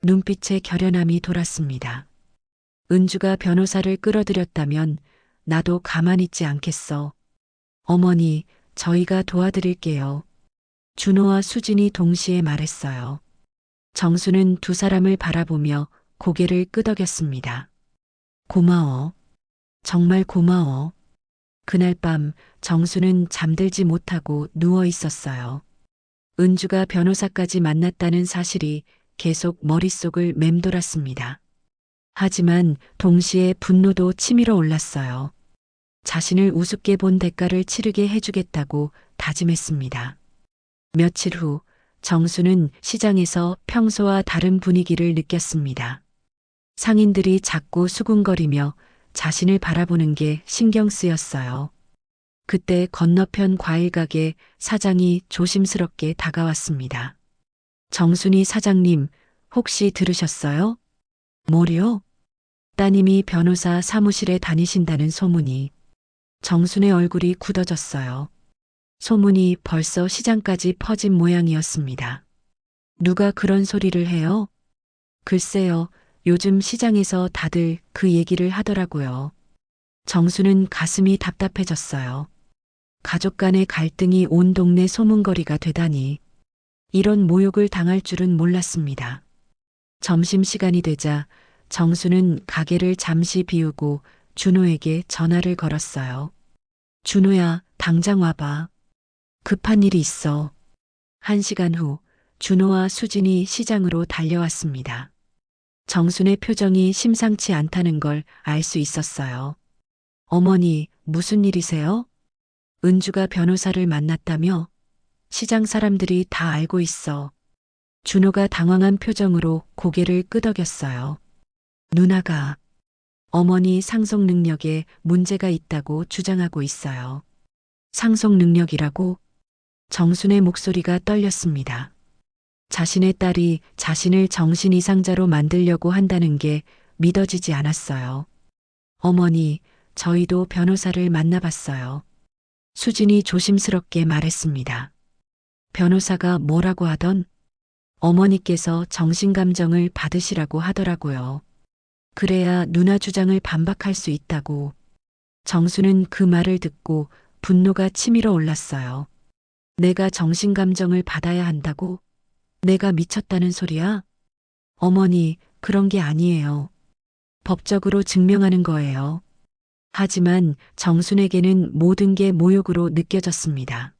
눈빛에 결연함이 돌았습니다. 은주가 변호사를 끌어들였다면 나도 가만히 있지 않겠어. 어머니, 저희가 도와드릴게요. 준호와 수진이 동시에 말했어요. 정수는 두 사람을 바라보며 고개를 끄덕였습니다. 고마워. 정말 고마워. 그날 밤 정수는 잠들지 못하고 누워 있었어요. 은주가 변호사까지 만났다는 사실이 계속 머릿속을 맴돌았습니다. 하지만 동시에 분노도 치밀어 올랐어요. 자신을 우습게 본 대가를 치르게 해주겠다고 다짐했습니다. 며칠 후 정수는 시장에서 평소와 다른 분위기를 느꼈습니다. 상인들이 자꾸 수군거리며 자신을 바라보는 게 신경 쓰였어요. 그때 건너편 과일가게 사장이 조심스럽게 다가왔습니다. 정순이 사장님, 혹시 들으셨어요? 뭐요? 따님이 변호사 사무실에 다니신다는 소문이. 정순의 얼굴이 굳어졌어요. 소문이 벌써 시장까지 퍼진 모양이었습니다. 누가 그런 소리를 해요? 글쎄요, 요즘 시장에서 다들 그 얘기를 하더라고요. 정수는 가슴이 답답해졌어요. 가족 간의 갈등이 온 동네 소문거리가 되다니. 이런 모욕을 당할 줄은 몰랐습니다. 점심시간이 되자 정수는 가게를 잠시 비우고 준호에게 전화를 걸었어요. 준호야, 당장 와봐. 급한 일이 있어. 1시간 후 준호와 수진이 시장으로 달려왔습니다. 정순의 표정이 심상치 않다는 걸 알 수 있었어요. 어머니, 무슨 일이세요? 은주가 변호사를 만났다며? 시장 사람들이 다 알고 있어. 준호가 당황한 표정으로 고개를 끄덕였어요. 누나가 어머니 상속 능력에 문제가 있다고 주장하고 있어요. 상속 능력이라고? 정순의 목소리가 떨렸습니다. 자신의 딸이 자신을 정신 이상자로 만들려고 한다는 게 믿어지지 않았어요. 어머니, 저희도 변호사를 만나봤어요. 수진이 조심스럽게 말했습니다. 변호사가 뭐라고 하던? 어머니께서 정신감정을 받으시라고 하더라고요. 그래야 누나 주장을 반박할 수 있다고. 정수는 그 말을 듣고 분노가 치밀어 올랐어요. 내가 정신감정을 받아야 한다고? 내가 미쳤다는 소리야? 어머니, 그런 게 아니에요. 법적으로 증명하는 거예요. 하지만 정순에게는 모든 게 모욕으로 느껴졌습니다.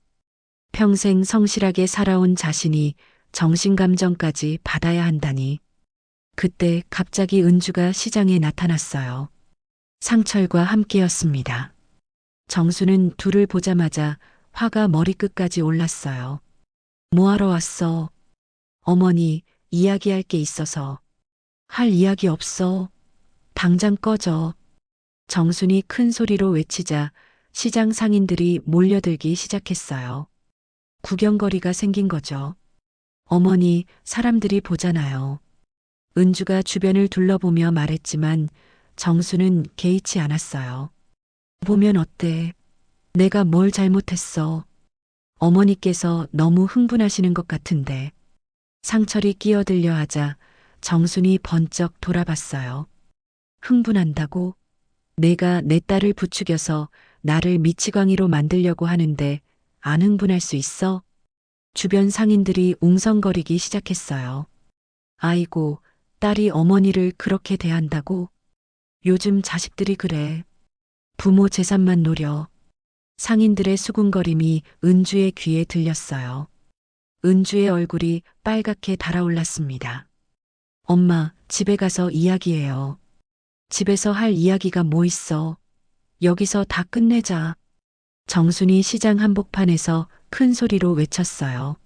평생 성실하게 살아온 자신이 정신감정까지 받아야 한다니. 그때 갑자기 은주가 시장에 나타났어요. 상철과 함께였습니다. 정수는 둘을 보자마자 화가 머리끝까지 올랐어요. 뭐하러 왔어? 어머니, 이야기할 게 있어서. 할 이야기 없어. 당장 꺼져. 정순이 큰 소리로 외치자 시장 상인들이 몰려들기 시작했어요. 구경거리가 생긴 거죠. 어머니, 사람들이 보잖아요. 은주가 주변을 둘러보며 말했지만 정수는 개의치 않았어요. 보면 어때? 내가 뭘 잘못했어? 어머니께서 너무 흥분하시는 것 같은데. 상철이 끼어들려 하자 정순이 번쩍 돌아봤어요. 흥분한다고? 내가 내 딸을 부추겨서 나를 미치광이로 만들려고 하는데 안 흥분할 수 있어? 주변 상인들이 웅성거리기 시작했어요. 아이고, 딸이 어머니를 그렇게 대한다고? 요즘 자식들이 그래. 부모 재산만 노려. 상인들의 수군거림이 은주의 귀에 들렸어요. 은주의 얼굴이 빨갛게 달아올랐습니다. 엄마, 집에 가서 이야기해요. 집에서 할 이야기가 뭐 있어? 여기서 다 끝내자. 정순이 시장 한복판에서 큰 소리로 외쳤어요.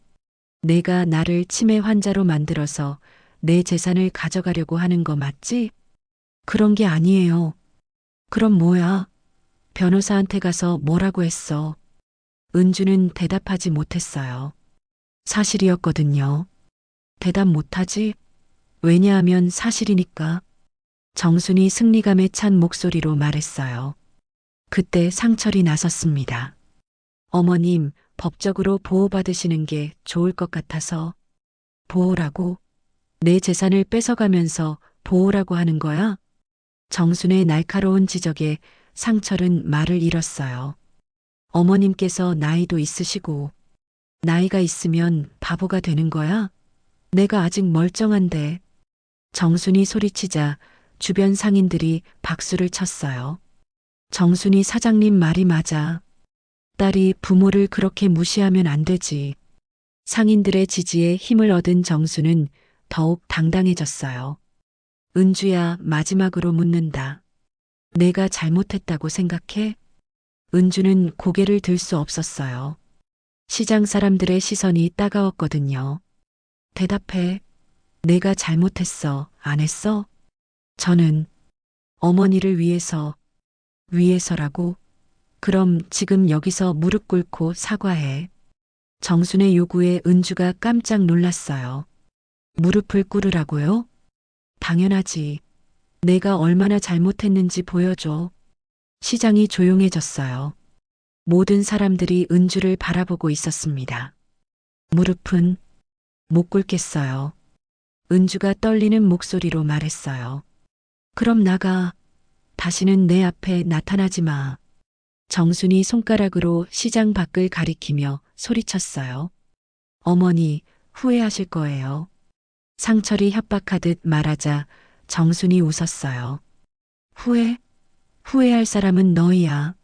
내가 나를 치매 환자로 만들어서 내 재산을 가져가려고 하는 거 맞지? 그런 게 아니에요. 그럼 뭐야? 변호사한테 가서 뭐라고 했어? 은주는 대답하지 못했어요. 사실이었거든요. 대답 못하지? 왜냐하면 사실이니까. 정순이 승리감에 찬 목소리로 말했어요. 그때 상철이 나섰습니다. 어머님, 법적으로 보호받으시는 게 좋을 것 같아서. 보호라고? 내 재산을 뺏어가면서 보호라고 하는 거야? 정순의 날카로운 지적에 상철은 말을 잃었어요. 어머님께서 나이도 있으시고 나이가 있으면 바보가 되는 거야? 내가 아직 멀쩡한데. 정순이 소리치자 주변 상인들이 박수를 쳤어요. 정순이 사장님 말이 맞아. 딸이 부모를 그렇게 무시하면 안 되지. 상인들의 지지에 힘을 얻은 정수는 더욱 당당해졌어요. 은주야, 마지막으로 묻는다. 내가 잘못했다고 생각해? 은주는 고개를 들 수 없었어요. 시장 사람들의 시선이 따가웠거든요. 대답해. 내가 잘못했어, 안 했어? 저는 어머니를 위해서라고? 그럼 지금 여기서 무릎 꿇고 사과해. 정순의 요구에 은주가 깜짝 놀랐어요. 무릎을 꿇으라고요? 당연하지. 내가 얼마나 잘못했는지 보여줘. 시장이 조용해졌어요. 모든 사람들이 은주를 바라보고 있었습니다. 무릎은 못 꿇겠어요. 은주가 떨리는 목소리로 말했어요. 그럼 나가. 다시는 내 앞에 나타나지 마. 정순이 손가락으로 시장 밖을 가리키며 소리쳤어요. 어머니, 후회하실 거예요. 상철이 협박하듯 말하자 정순이 웃었어요. 후회할 사람은 너희야.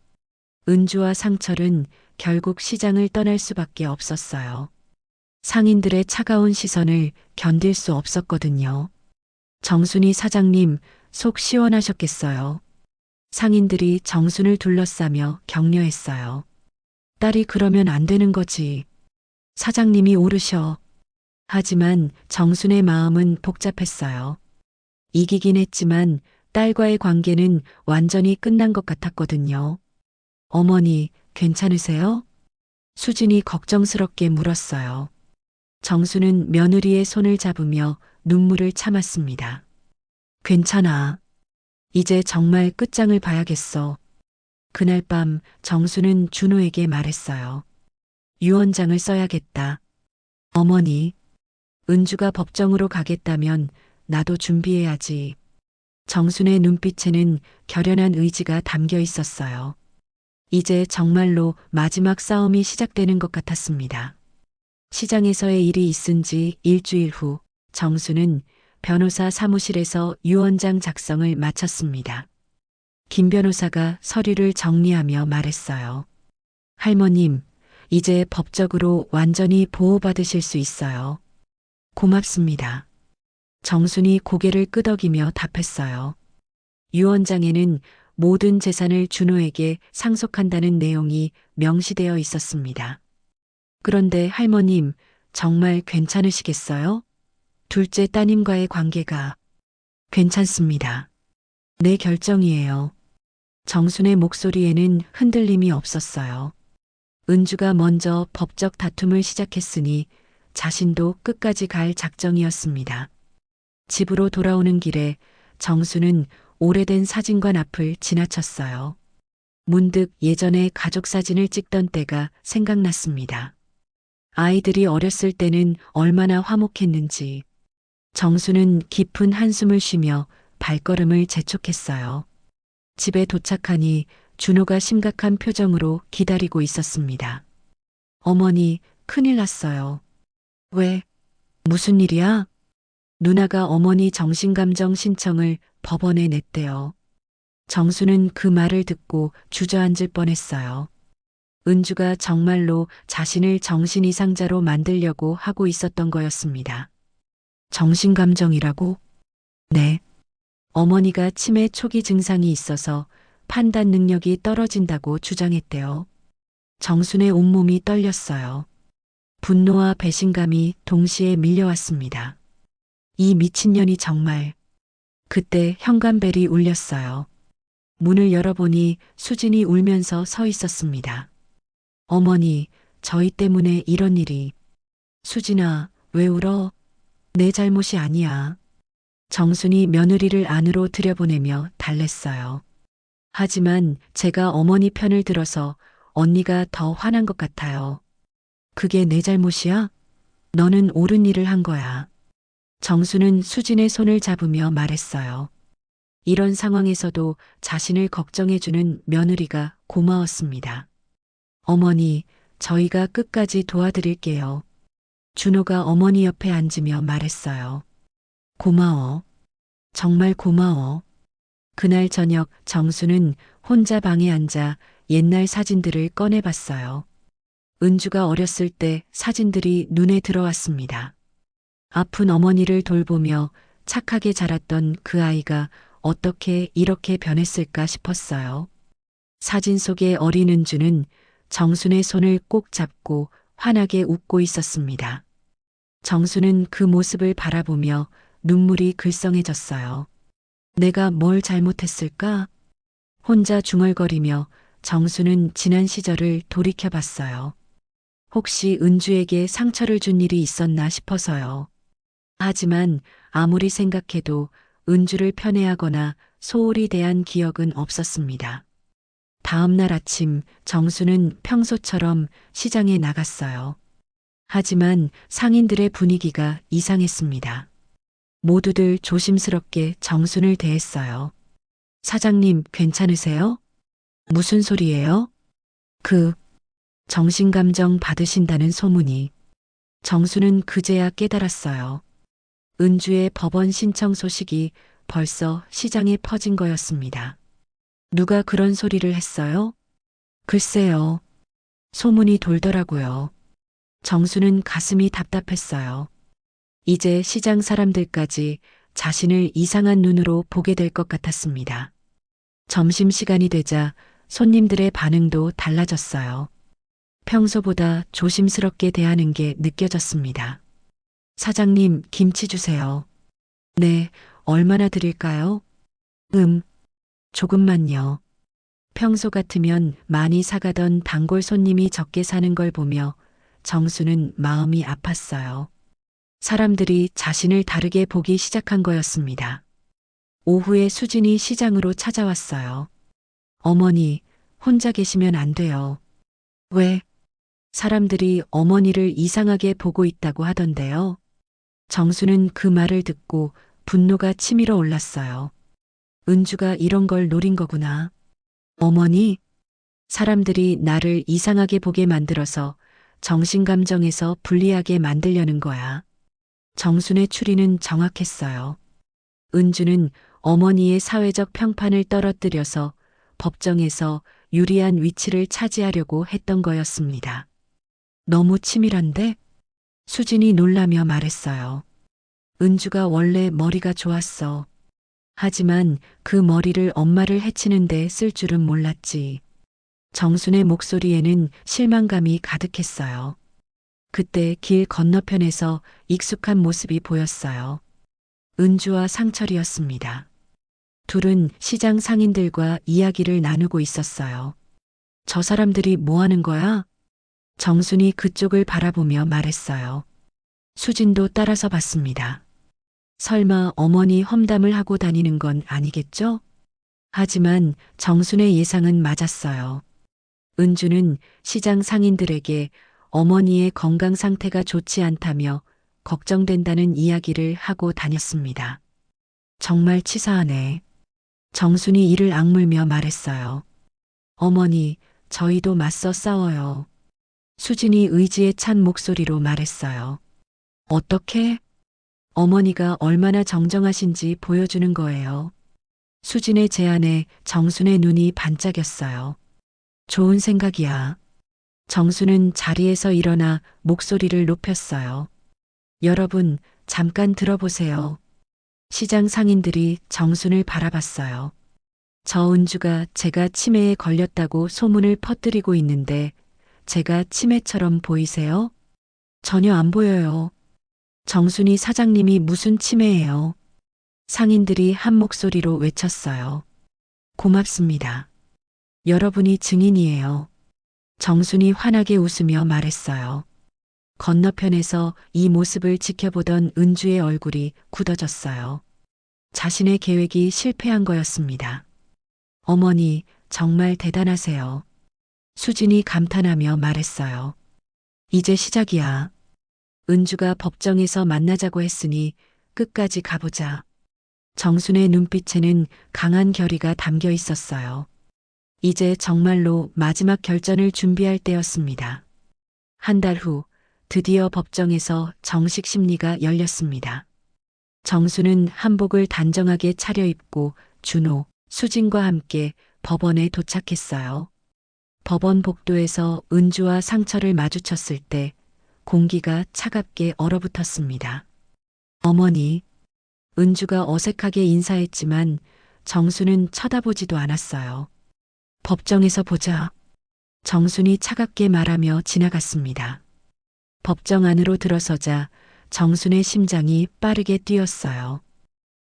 은주와 상철은 결국 시장을 떠날 수밖에 없었어요. 상인들의 차가운 시선을 견딜 수 없었거든요. 정순이 사장님, 속 시원하셨겠어요. 상인들이 정순을 둘러싸며 격려했어요. 딸이 그러면 안 되는 거지. 사장님이 오르셔. 하지만 정순의 마음은 복잡했어요. 이기긴 했지만 딸과의 관계는 완전히 끝난 것 같았거든요. 어머니, 괜찮으세요? 수진이 걱정스럽게 물었어요. 정수는 며느리의 손을 잡으며 눈물을 참았습니다. 괜찮아. 이제 정말 끝장을 봐야겠어. 그날 밤 정수는 준호에게 말했어요. 유언장을 써야겠다. 어머니, 은주가 법정으로 가겠다면 나도 준비해야지. 정순의 눈빛에는 결연한 의지가 담겨 있었어요. 이제 정말로 마지막 싸움이 시작되는 것 같았습니다. 시장에서의 일이 있은 지 일주일 후 정수는 변호사 사무실에서 유언장 작성을 마쳤습니다. 김 변호사가 서류를 정리하며 말했어요. 할머님, 이제 법적으로 완전히 보호받으실 수 있어요. 고맙습니다. 정순이 고개를 끄덕이며 답했어요. 유언장에는 모든 재산을 준호에게 상속한다는 내용이 명시되어 있었습니다. 그런데 할머님, 정말 괜찮으시겠어요? 둘째 따님과의 관계가 괜찮습니다. 내 결정이에요. 정순의 목소리에는 흔들림이 없었어요. 은주가 먼저 법적 다툼을 시작했으니 자신도 끝까지 갈 작정이었습니다. 집으로 돌아오는 길에 정수는 오래된 사진관 앞을 지나쳤어요. 문득 예전에 가족 사진을 찍던 때가 생각났습니다. 아이들이 어렸을 때는 얼마나 화목했는지. 정수는 깊은 한숨을 쉬며 발걸음을 재촉했어요. 집에 도착하니 준호가 심각한 표정으로 기다리고 있었습니다. 어머니, 큰일 났어요. 왜? 무슨 일이야? 누나가 어머니 정신감정 신청을 법원에 냈대요. 정수는 그 말을 듣고 주저앉을 뻔했어요. 은주가 정말로 자신을 정신이상자로 만들려고 하고 있었던 거였습니다. 정신감정이라고? 네. 어머니가 치매 초기 증상이 있어서 판단 능력이 떨어진다고 주장했대요. 정순의 온몸이 떨렸어요. 분노와 배신감이 동시에 밀려왔습니다. 이 미친년이 정말. 그때 현관벨이 울렸어요. 문을 열어보니 수진이 울면서 서 있었습니다. 어머니, 저희 때문에 이런 일이. 수진아, 왜 울어? 내 잘못이 아니야. 정순이 며느리를 안으로 들여보내며 달랬어요. 하지만 제가 어머니 편을 들어서 언니가 더 화난 것 같아요. 그게 내 잘못이야? 너는 옳은 일을 한 거야. 정수는 수진의 손을 잡으며 말했어요. 이런 상황에서도 자신을 걱정해주는 며느리가 고마웠습니다. 어머니, 저희가 끝까지 도와드릴게요. 준호가 어머니 옆에 앉으며 말했어요. 고마워. 정말 고마워. 그날 저녁 정수는 혼자 방에 앉아 옛날 사진들을 꺼내봤어요. 은주가 어렸을 때 사진들이 눈에 들어왔습니다. 아픈 어머니를 돌보며 착하게 자랐던 그 아이가 어떻게 이렇게 변했을까 싶었어요. 사진 속의 어린 은주는 정순의 손을 꼭 잡고 환하게 웃고 있었습니다. 정수는 그 모습을 바라보며 눈물이 글썽해졌어요. 내가 뭘 잘못했을까? 혼자 중얼거리며 정수는 지난 시절을 돌이켜봤어요. 혹시 은주에게 상처를 준 일이 있었나 싶어서요. 하지만 아무리 생각해도 은주를 편애하거나 소홀히 대한 기억은 없었습니다. 다음 날 아침 정수는 평소처럼 시장에 나갔어요. 하지만 상인들의 분위기가 이상했습니다. 모두들 조심스럽게 정순을 대했어요. 사장님, 괜찮으세요? 무슨 소리예요? 정신감정 받으신다는 소문이. 정수는 그제야 깨달았어요. 은주의 법원 신청 소식이 벌써 시장에 퍼진 거였습니다. 누가 그런 소리를 했어요? 글쎄요. 소문이 돌더라고요. 정수는 가슴이 답답했어요. 이제 시장 사람들까지 자신을 이상한 눈으로 보게 될 것 같았습니다. 점심시간이 되자 손님들의 반응도 달라졌어요. 평소보다 조심스럽게 대하는 게 느껴졌습니다. 사장님, 김치 주세요. 네, 얼마나 드릴까요? 조금만요. 평소 같으면 많이 사가던 단골 손님이 적게 사는 걸 보며 정수는 마음이 아팠어요. 사람들이 자신을 다르게 보기 시작한 거였습니다. 오후에 수진이 시장으로 찾아왔어요. 어머니, 혼자 계시면 안 돼요. 왜? 사람들이 어머니를 이상하게 보고 있다고 하던데요. 정수는 그 말을 듣고 분노가 치밀어 올랐어요. 은주가 이런 걸 노린 거구나. 어머니, 사람들이 나를 이상하게 보게 만들어서 정신감정에서 불리하게 만들려는 거야. 정순의 추리는 정확했어요. 은주는 어머니의 사회적 평판을 떨어뜨려서 법정에서 유리한 위치를 차지하려고 했던 거였습니다. 너무 치밀한데? 수진이 놀라며 말했어요. 은주가 원래 머리가 좋았어. 하지만 그 머리를 엄마를 해치는데 쓸 줄은 몰랐지. 정순의 목소리에는 실망감이 가득했어요. 그때 길 건너편에서 익숙한 모습이 보였어요. 은주와 상철이었습니다. 둘은 시장 상인들과 이야기를 나누고 있었어요. 저 사람들이 뭐 하는 거야? 정순이 그쪽을 바라보며 말했어요. 수진도 따라서 봤습니다. 설마 어머니 험담을 하고 다니는 건 아니겠죠? 하지만 정순의 예상은 맞았어요. 은주는 시장 상인들에게 어머니의 건강 상태가 좋지 않다며 걱정된다는 이야기를 하고 다녔습니다. 정말 치사하네. 정순이 이를 악물며 말했어요. 어머니, 저희도 맞서 싸워요. 수진이 의지에 찬 목소리로 말했어요. 어떻게? 어머니가 얼마나 정정하신지 보여주는 거예요. 수진의 제안에 정순의 눈이 반짝였어요. 좋은 생각이야. 정수는 자리에서 일어나 목소리를 높였어요. 여러분, 잠깐 들어보세요. 시장 상인들이 정순을 바라봤어요. 저 은주가 제가 치매에 걸렸다고 소문을 퍼뜨리고 있는데 제가 치매처럼 보이세요? 전혀 안 보여요. 정순이 사장님이 무슨 치매예요? 상인들이 한 목소리로 외쳤어요. 고맙습니다. 여러분이 증인이에요. 정순이 환하게 웃으며 말했어요. 건너편에서 이 모습을 지켜보던 은주의 얼굴이 굳어졌어요. 자신의 계획이 실패한 거였습니다. 어머니, 정말 대단하세요. 수진이 감탄하며 말했어요. 이제 시작이야. 은주가 법정에서 만나자고 했으니 끝까지 가보자. 정순의 눈빛에는 강한 결의가 담겨 있었어요. 이제 정말로 마지막 결전을 준비할 때였습니다. 한 달 후 드디어 법정에서 정식 심리가 열렸습니다. 정수는 한복을 단정하게 차려입고 준호, 수진과 함께 법원에 도착했어요. 법원 복도에서 은주와 상철을 마주쳤을 때 공기가 차갑게 얼어붙었습니다. 어머니, 은주가 어색하게 인사했지만 정수는 쳐다보지도 않았어요. 법정에서 보자. 정순이 차갑게 말하며 지나갔습니다. 법정 안으로 들어서자 정순의 심장이 빠르게 뛰었어요.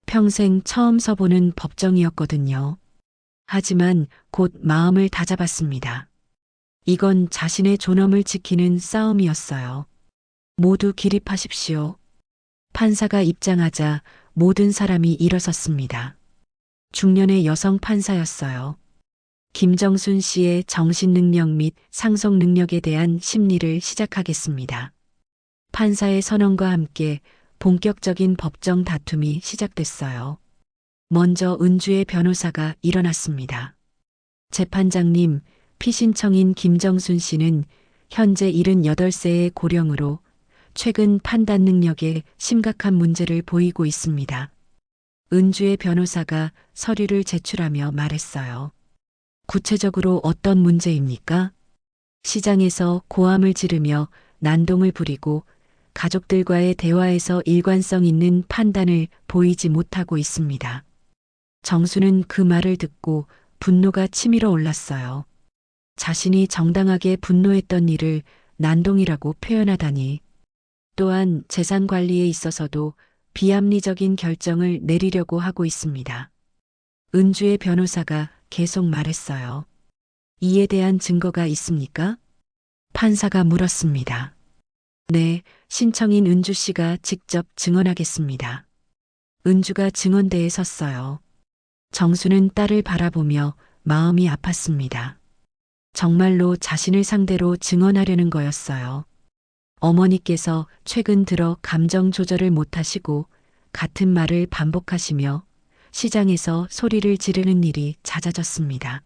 평생 처음 서보는 법정이었거든요. 하지만 곧 마음을 다잡았습니다. 이건 자신의 존엄을 지키는 싸움이었어요. 모두 기립하십시오. 판사가 입장하자 모든 사람이 일어섰습니다. 중년의 여성 판사였어요. 김정순 씨의 정신 능력 및 상속 능력에 대한 심리를 시작하겠습니다. 판사의 선언과 함께 본격적인 법정 다툼이 시작됐어요. 먼저 은주의 변호사가 일어났습니다. 재판장님, 피신청인 김정순 씨는 현재 78세의 고령으로 최근 판단 능력에 심각한 문제를 보이고 있습니다. 은주의 변호사가 서류를 제출하며 말했어요. 구체적으로 어떤 문제입니까? 시장에서 고함을 지르며 난동을 부리고 가족들과의 대화에서 일관성 있는 판단을 보이지 못하고 있습니다. 정수는 그 말을 듣고 분노가 치밀어 올랐어요. 자신이 정당하게 분노했던 일을 난동이라고 표현하다니. 또한 재산 관리에 있어서도 비합리적인 결정을 내리려고 하고 있습니다. 은주의 변호사가 계속 말했어요. 이에 대한 증거가 있습니까? 판사가 물었습니다. 네, 신청인 은주 씨가 직접 증언하겠습니다. 은주가 증언대에 섰어요. 정수는 딸을 바라보며 마음이 아팠습니다. 정말로 자신을 상대로 증언하려는 거였어요. 어머니께서 최근 들어 감정 조절을 못하시고 같은 말을 반복하시며 시장에서 소리를 지르는 일이 잦아졌습니다.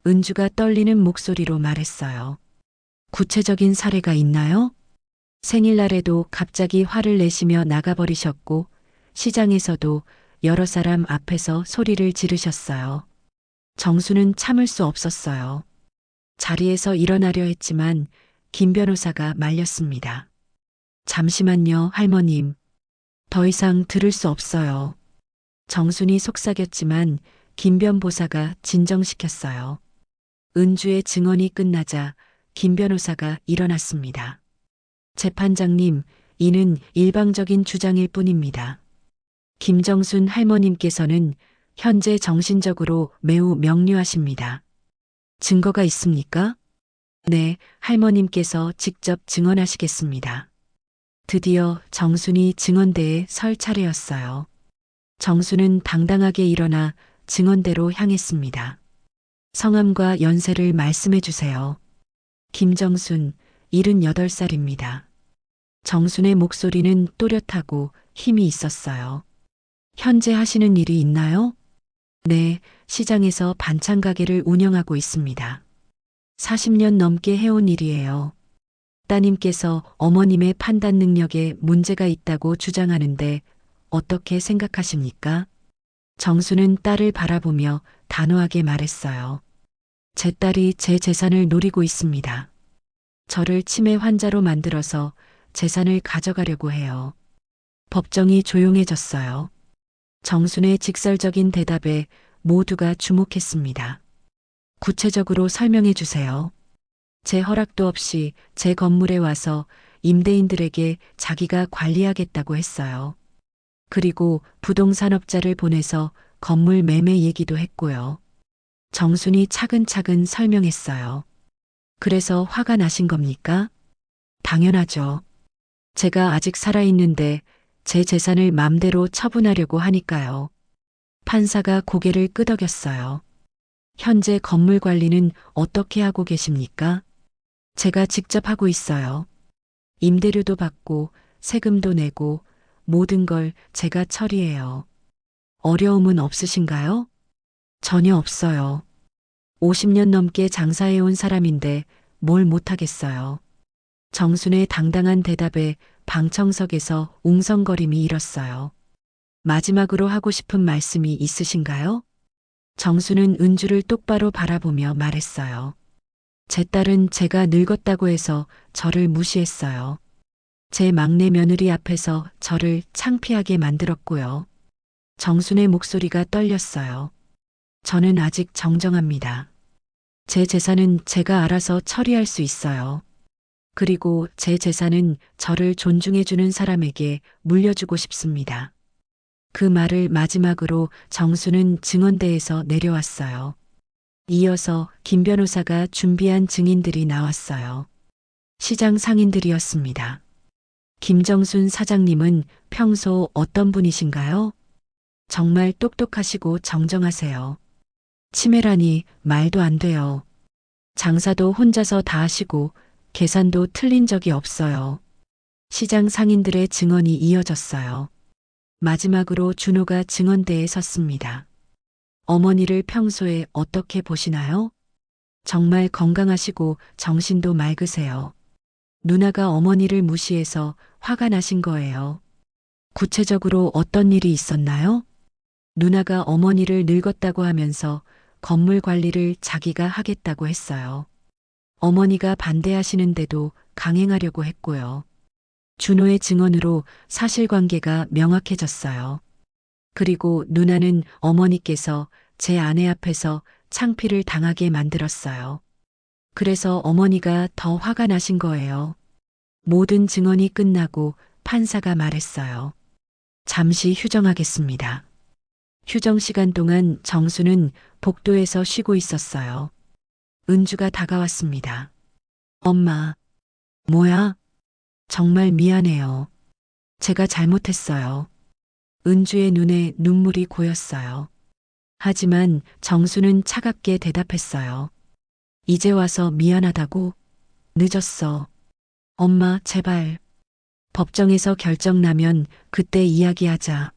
은주가 떨리는 목소리로 말했어요. 구체적인 사례가 있나요? 생일날에도 갑자기 화를 내시며 나가버리셨고 시장에서도 여러 사람 앞에서 소리를 지르셨어요. 정수는 참을 수 없었어요. 자리에서 일어나려 했지만 김 변호사가 말렸습니다. 잠시만요, 할머님. 더 이상 들을 수 없어요. 정순이 속삭였지만 김 변보사가 진정시켰어요. 은주의 증언이 끝나자 김 변호사가 일어났습니다. 재판장님, 이는 일방적인 주장일 뿐입니다. 김정순 할머님께서는 현재 정신적으로 매우 명료하십니다. 증거가 있습니까? 네, 할머님께서 직접 증언하시겠습니다. 드디어 정순이 증언대에 설 차례였어요. 정순은 당당하게 일어나 증언대로 향했습니다. 성함과 연세를 말씀해 주세요. 김정순, 78살입니다. 정순의 목소리는 또렷하고 힘이 있었어요. 현재 하시는 일이 있나요? 네, 시장에서 반찬 가게를 운영하고 있습니다. 40년 넘게 해온 일이에요. 따님께서 어머님의 판단 능력에 문제가 있다고 주장하는데 어떻게 생각하십니까? 정수는 딸을 바라보며 단호하게 말했어요. 제 딸이 제 재산을 노리고 있습니다. 저를 치매 환자로 만들어서 재산을 가져가려고 해요. 법정이 조용해졌어요. 정순의 직설적인 대답에 모두가 주목했습니다. 구체적으로 설명해 주세요. 제 허락도 없이 제 건물에 와서 임대인들에게 자기가 관리하겠다고 했어요. 그리고 부동산업자를 보내서 건물 매매 얘기도 했고요. 정순이 차근차근 설명했어요. 그래서 화가 나신 겁니까? 당연하죠. 제가 아직 살아있는데 제 재산을 맘대로 처분하려고 하니까요. 판사가 고개를 끄덕였어요. 현재 건물 관리는 어떻게 하고 계십니까? 제가 직접 하고 있어요. 임대료도 받고 세금도 내고 모든 걸 제가 처리해요. 어려움은 없으신가요? 전혀 없어요. 50년 넘게 장사해온 사람인데 뭘 못하겠어요. 정순의 당당한 대답에 방청석에서 웅성거림이 일었어요. 마지막으로 하고 싶은 말씀이 있으신가요? 정수는 은주를 똑바로 바라보며 말했어요. 제 딸은 제가 늙었다고 해서 저를 무시했어요. 제 막내 며느리 앞에서 저를 창피하게 만들었고요. 정순의 목소리가 떨렸어요. 저는 아직 정정합니다. 제 재산은 제가 알아서 처리할 수 있어요. 그리고 제 재산은 저를 존중해주는 사람에게 물려주고 싶습니다. 그 말을 마지막으로 정수는 증언대에서 내려왔어요. 이어서 김 변호사가 준비한 증인들이 나왔어요. 시장 상인들이었습니다. 김정순 사장님은 평소 어떤 분이신가요? 정말 똑똑하시고 정정하세요. 치매라니 말도 안 돼요. 장사도 혼자서 다 하시고 계산도 틀린 적이 없어요. 시장 상인들의 증언이 이어졌어요. 마지막으로 준호가 증언대에 섰습니다. 어머니를 평소에 어떻게 보시나요? 정말 건강하시고 정신도 맑으세요. 누나가 어머니를 무시해서 화가 나신 거예요. 구체적으로 어떤 일이 있었나요? 누나가 어머니를 늙었다고 하면서 건물 관리를 자기가 하겠다고 했어요. 어머니가 반대하시는데도 강행하려고 했고요. 준호의 증언으로 사실관계가 명확해졌어요. 그리고 누나는 어머니께서 제 아내 앞에서 창피를 당하게 만들었어요. 그래서 어머니가 더 화가 나신 거예요. 모든 증언이 끝나고 판사가 말했어요. 잠시 휴정하겠습니다. 휴정 시간 동안 정수는 복도에서 쉬고 있었어요. 은주가 다가왔습니다. 엄마, 뭐야? 정말 미안해요. 제가 잘못했어요. 은주의 눈에 눈물이 고였어요. 하지만 정수는 차갑게 대답했어요. 이제 와서 미안하다고? 늦었어. 엄마, 제발. 법정에서 결정 나면 그때 이야기하자.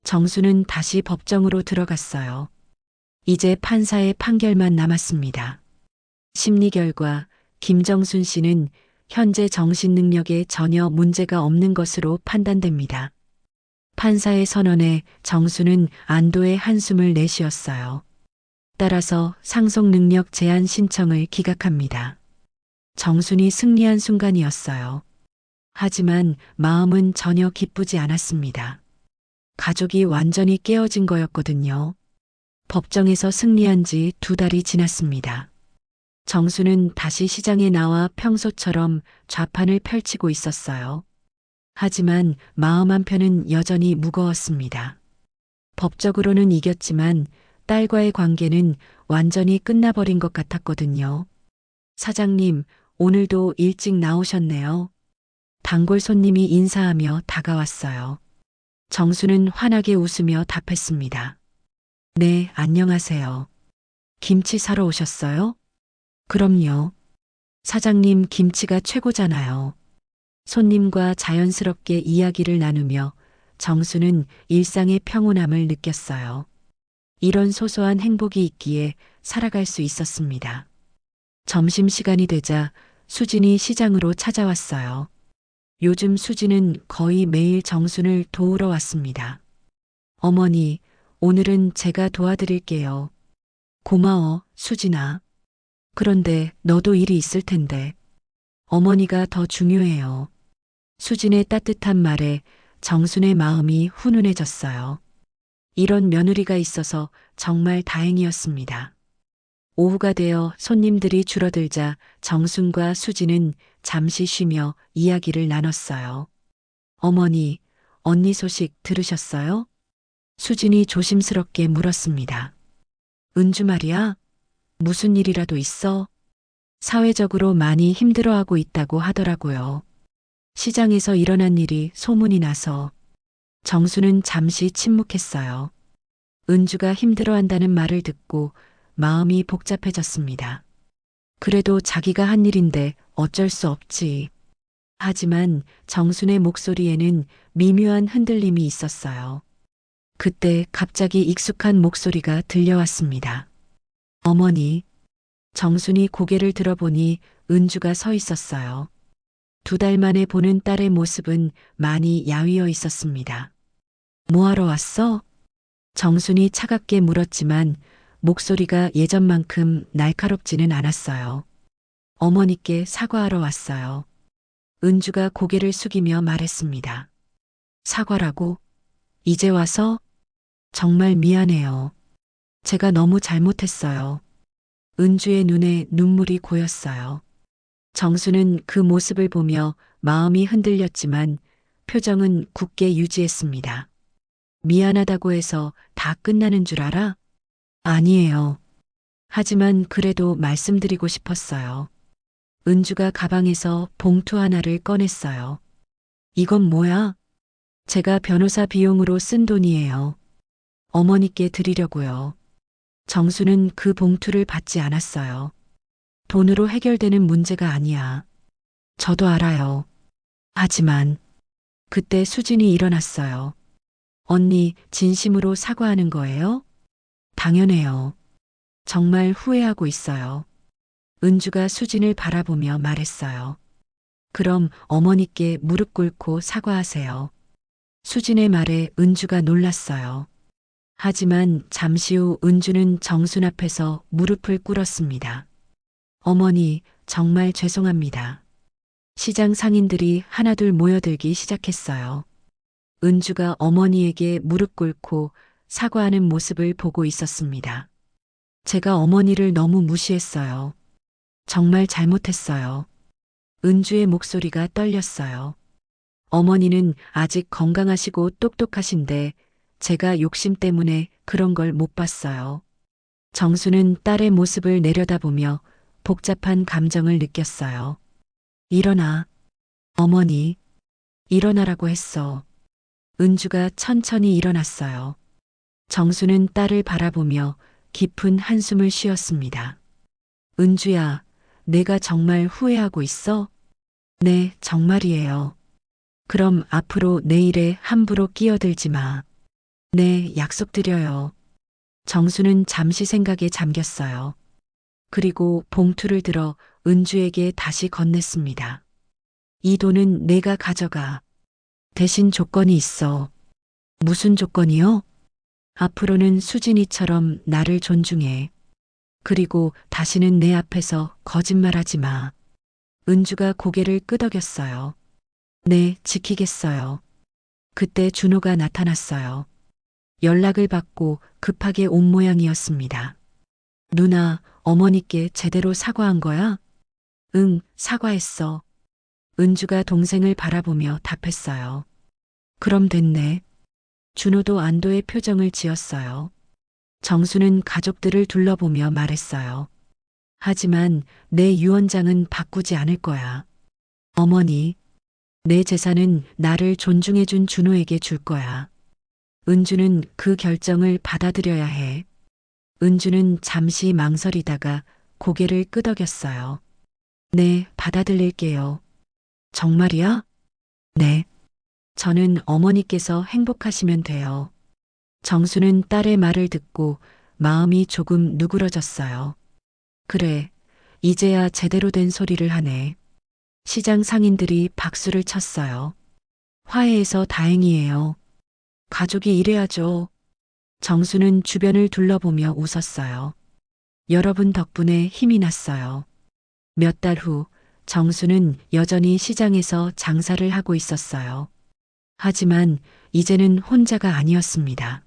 정수는 다시 법정으로 들어갔어요. 이제 판사의 판결만 남았습니다. 심리 결과 김정순 씨는 현재 정신 능력에 전혀 문제가 없는 것으로 판단됩니다. 판사의 선언에 정수는 안도의 한숨을 내쉬었어요. 따라서 상속 능력 제한 신청을 기각합니다. 정순이 승리한 순간이었어요. 하지만 마음은 전혀 기쁘지 않았습니다. 가족이 완전히 깨어진 거였거든요. 법정에서 승리한 지 2달이 지났습니다. 정수는 다시 시장에 나와 평소처럼 좌판을 펼치고 있었어요. 하지만 마음 한편은 여전히 무거웠습니다. 법적으로는 이겼지만 딸과의 관계는 완전히 끝나버린 것 같았거든요. 사장님, 오늘도 일찍 나오셨네요. 단골 손님이 인사하며 다가왔어요. 정수는 환하게 웃으며 답했습니다. 네, 안녕하세요. 김치 사러 오셨어요? 그럼요. 사장님 김치가 최고잖아요. 손님과 자연스럽게 이야기를 나누며 정수는 일상의 평온함을 느꼈어요. 이런 소소한 행복이 있기에 살아갈 수 있었습니다. 점심시간이 되자 수진이 시장으로 찾아왔어요. 요즘 수진은 거의 매일 정순을 도우러 왔습니다. 어머니, 오늘은 제가 도와드릴게요. 고마워, 수진아. 그런데 너도 일이 있을 텐데. 어머니가 더 중요해요. 수진의 따뜻한 말에 정순의 마음이 훈훈해졌어요. 이런 며느리가 있어서 정말 다행이었습니다. 오후가 되어 손님들이 줄어들자 정순과 수진은 잠시 쉬며 이야기를 나눴어요. 어머니, 언니 소식 들으셨어요? 수진이 조심스럽게 물었습니다. 은주 말이야? 무슨 일이라도 있어? 사회적으로 많이 힘들어하고 있다고 하더라고요. 시장에서 일어난 일이 소문이 나서. 정수는 잠시 침묵했어요. 은주가 힘들어한다는 말을 듣고 마음이 복잡해졌습니다. 그래도 자기가 한 일인데 어쩔 수 없지. 하지만 정순의 목소리에는 미묘한 흔들림이 있었어요. 그때 갑자기 익숙한 목소리가 들려왔습니다. 어머니, 정순이 고개를 들어보니 은주가 서 있었어요. 2달 만에 보는 딸의 모습은 많이 야위어 있었습니다. 뭐하러 왔어? 정순이 차갑게 물었지만 목소리가 예전만큼 날카롭지는 않았어요. 어머니께 사과하러 왔어요. 은주가 고개를 숙이며 말했습니다. 사과라고? 이제 와서? 정말 미안해요. 제가 너무 잘못했어요. 은주의 눈에 눈물이 고였어요. 정수는 그 모습을 보며 마음이 흔들렸지만 표정은 굳게 유지했습니다. 미안하다고 해서 다 끝나는 줄 알아? 아니에요. 하지만 그래도 말씀드리고 싶었어요. 은주가 가방에서 봉투 하나를 꺼냈어요. 이건 뭐야? 제가 변호사 비용으로 쓴 돈이에요. 어머니께 드리려고요. 정수는 그 봉투를 받지 않았어요. 돈으로 해결되는 문제가 아니야. 저도 알아요. 하지만 그때 수진이 일어났어요. 언니, 진심으로 사과하는 거예요? 당연해요. 정말 후회하고 있어요. 은주가 수진을 바라보며 말했어요. 그럼 어머니께 무릎 꿇고 사과하세요. 수진의 말에 은주가 놀랐어요. 하지만 잠시 후 은주는 정순 앞에서 무릎을 꿇었습니다. 어머니, 정말 죄송합니다. 시장 상인들이 하나둘 모여들기 시작했어요. 은주가 어머니에게 무릎 꿇고 사과하는 모습을 보고 있었습니다. 제가 어머니를 너무 무시했어요. 정말 잘못했어요. 은주의 목소리가 떨렸어요. 어머니는 아직 건강하시고 똑똑하신데 제가 욕심 때문에 그런 걸 못 봤어요. 정수는 딸의 모습을 내려다보며 복잡한 감정을 느꼈어요. 일어나. 어머니, 일어나라고 했어. 은주가 천천히 일어났어요. 정수는 딸을 바라보며 깊은 한숨을 쉬었습니다. 은주야, 내가 정말 후회하고 있어? 네, 정말이에요. 그럼 앞으로 내 일에 함부로 끼어들지 마. 네, 약속드려요. 정수는 잠시 생각에 잠겼어요. 그리고 봉투를 들어 은주에게 다시 건넸습니다. 이 돈은 내가 가져가. 대신 조건이 있어. 무슨 조건이요? 앞으로는 수진이처럼 나를 존중해. 그리고 다시는 내 앞에서 거짓말하지 마. 은주가 고개를 끄덕였어요. 네, 지키겠어요. 그때 준호가 나타났어요. 연락을 받고 급하게 온 모양이었습니다. 누나, 어머니께 제대로 사과한 거야? 응, 사과했어. 은주가 동생을 바라보며 답했어요. 그럼 됐네. 준호도 안도의 표정을 지었어요. 정수는 가족들을 둘러보며 말했어요. 하지만 내 유언장은 바꾸지 않을 거야. 어머니, 내 재산은 나를 존중해준 준호에게 줄 거야. 은주는 그 결정을 받아들여야 해. 은주는 잠시 망설이다가 고개를 끄덕였어요. 네, 받아들일게요. 정말이야? 네. 저는 어머니께서 행복하시면 돼요. 정수는 딸의 말을 듣고 마음이 조금 누그러졌어요. 그래, 이제야 제대로 된 소리를 하네. 시장 상인들이 박수를 쳤어요. 화해해서 다행이에요. 가족이 이래야죠. 정수는 주변을 둘러보며 웃었어요. 여러분 덕분에 힘이 났어요. 몇 달 후 정수는 여전히 시장에서 장사를 하고 있었어요. 하지만 이제는 혼자가 아니었습니다.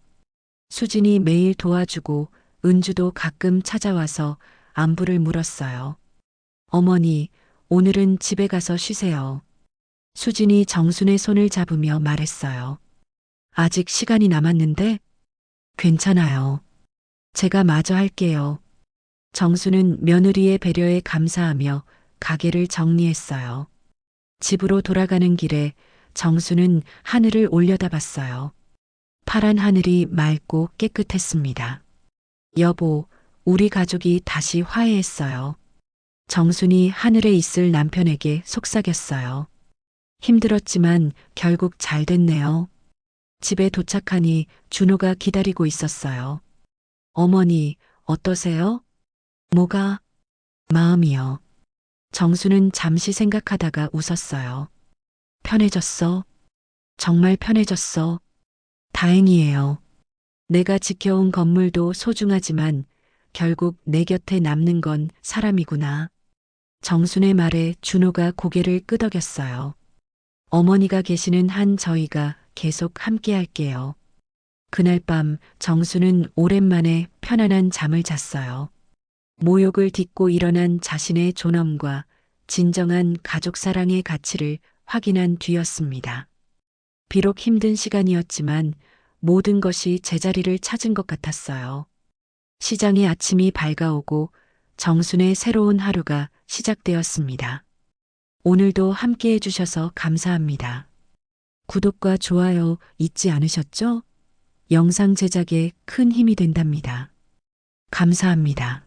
수진이 매일 도와주고 은주도 가끔 찾아와서 안부를 물었어요. 어머니, 오늘은 집에 가서 쉬세요. 수진이 정순의 손을 잡으며 말했어요. 아직 시간이 남았는데? 괜찮아요. 제가 마저 할게요. 정수는 며느리의 배려에 감사하며 가게를 정리했어요. 집으로 돌아가는 길에 정수는 하늘을 올려다봤어요. 파란 하늘이 맑고 깨끗했습니다. 여보, 우리 가족이 다시 화해했어요. 정순이 하늘에 있을 남편에게 속삭였어요. 힘들었지만 결국 잘 됐네요. 집에 도착하니 준호가 기다리고 있었어요. 어머니, 어떠세요? 뭐가? 마음이요. 정수는 잠시 생각하다가 웃었어요. 편해졌어. 정말 편해졌어. 다행이에요. 내가 지켜온 건물도 소중하지만 결국 내 곁에 남는 건 사람이구나. 정순의 말에 준호가 고개를 끄덕였어요. 어머니가 계시는 한 저희가 계속 함께 할게요. 그날 밤 정수는 오랜만에 편안한 잠을 잤어요. 모욕을 딛고 일어난 자신의 존엄과 진정한 가족 사랑의 가치를 확인한 뒤였습니다. 비록 힘든 시간이었지만 모든 것이 제자리를 찾은 것 같았어요. 시장의 아침이 밝아오고 정순의 새로운 하루가 시작되었습니다. 오늘도 함께 해주셔서 감사합니다. 구독과 좋아요 잊지 않으셨죠? 영상 제작에 큰 힘이 된답니다. 감사합니다.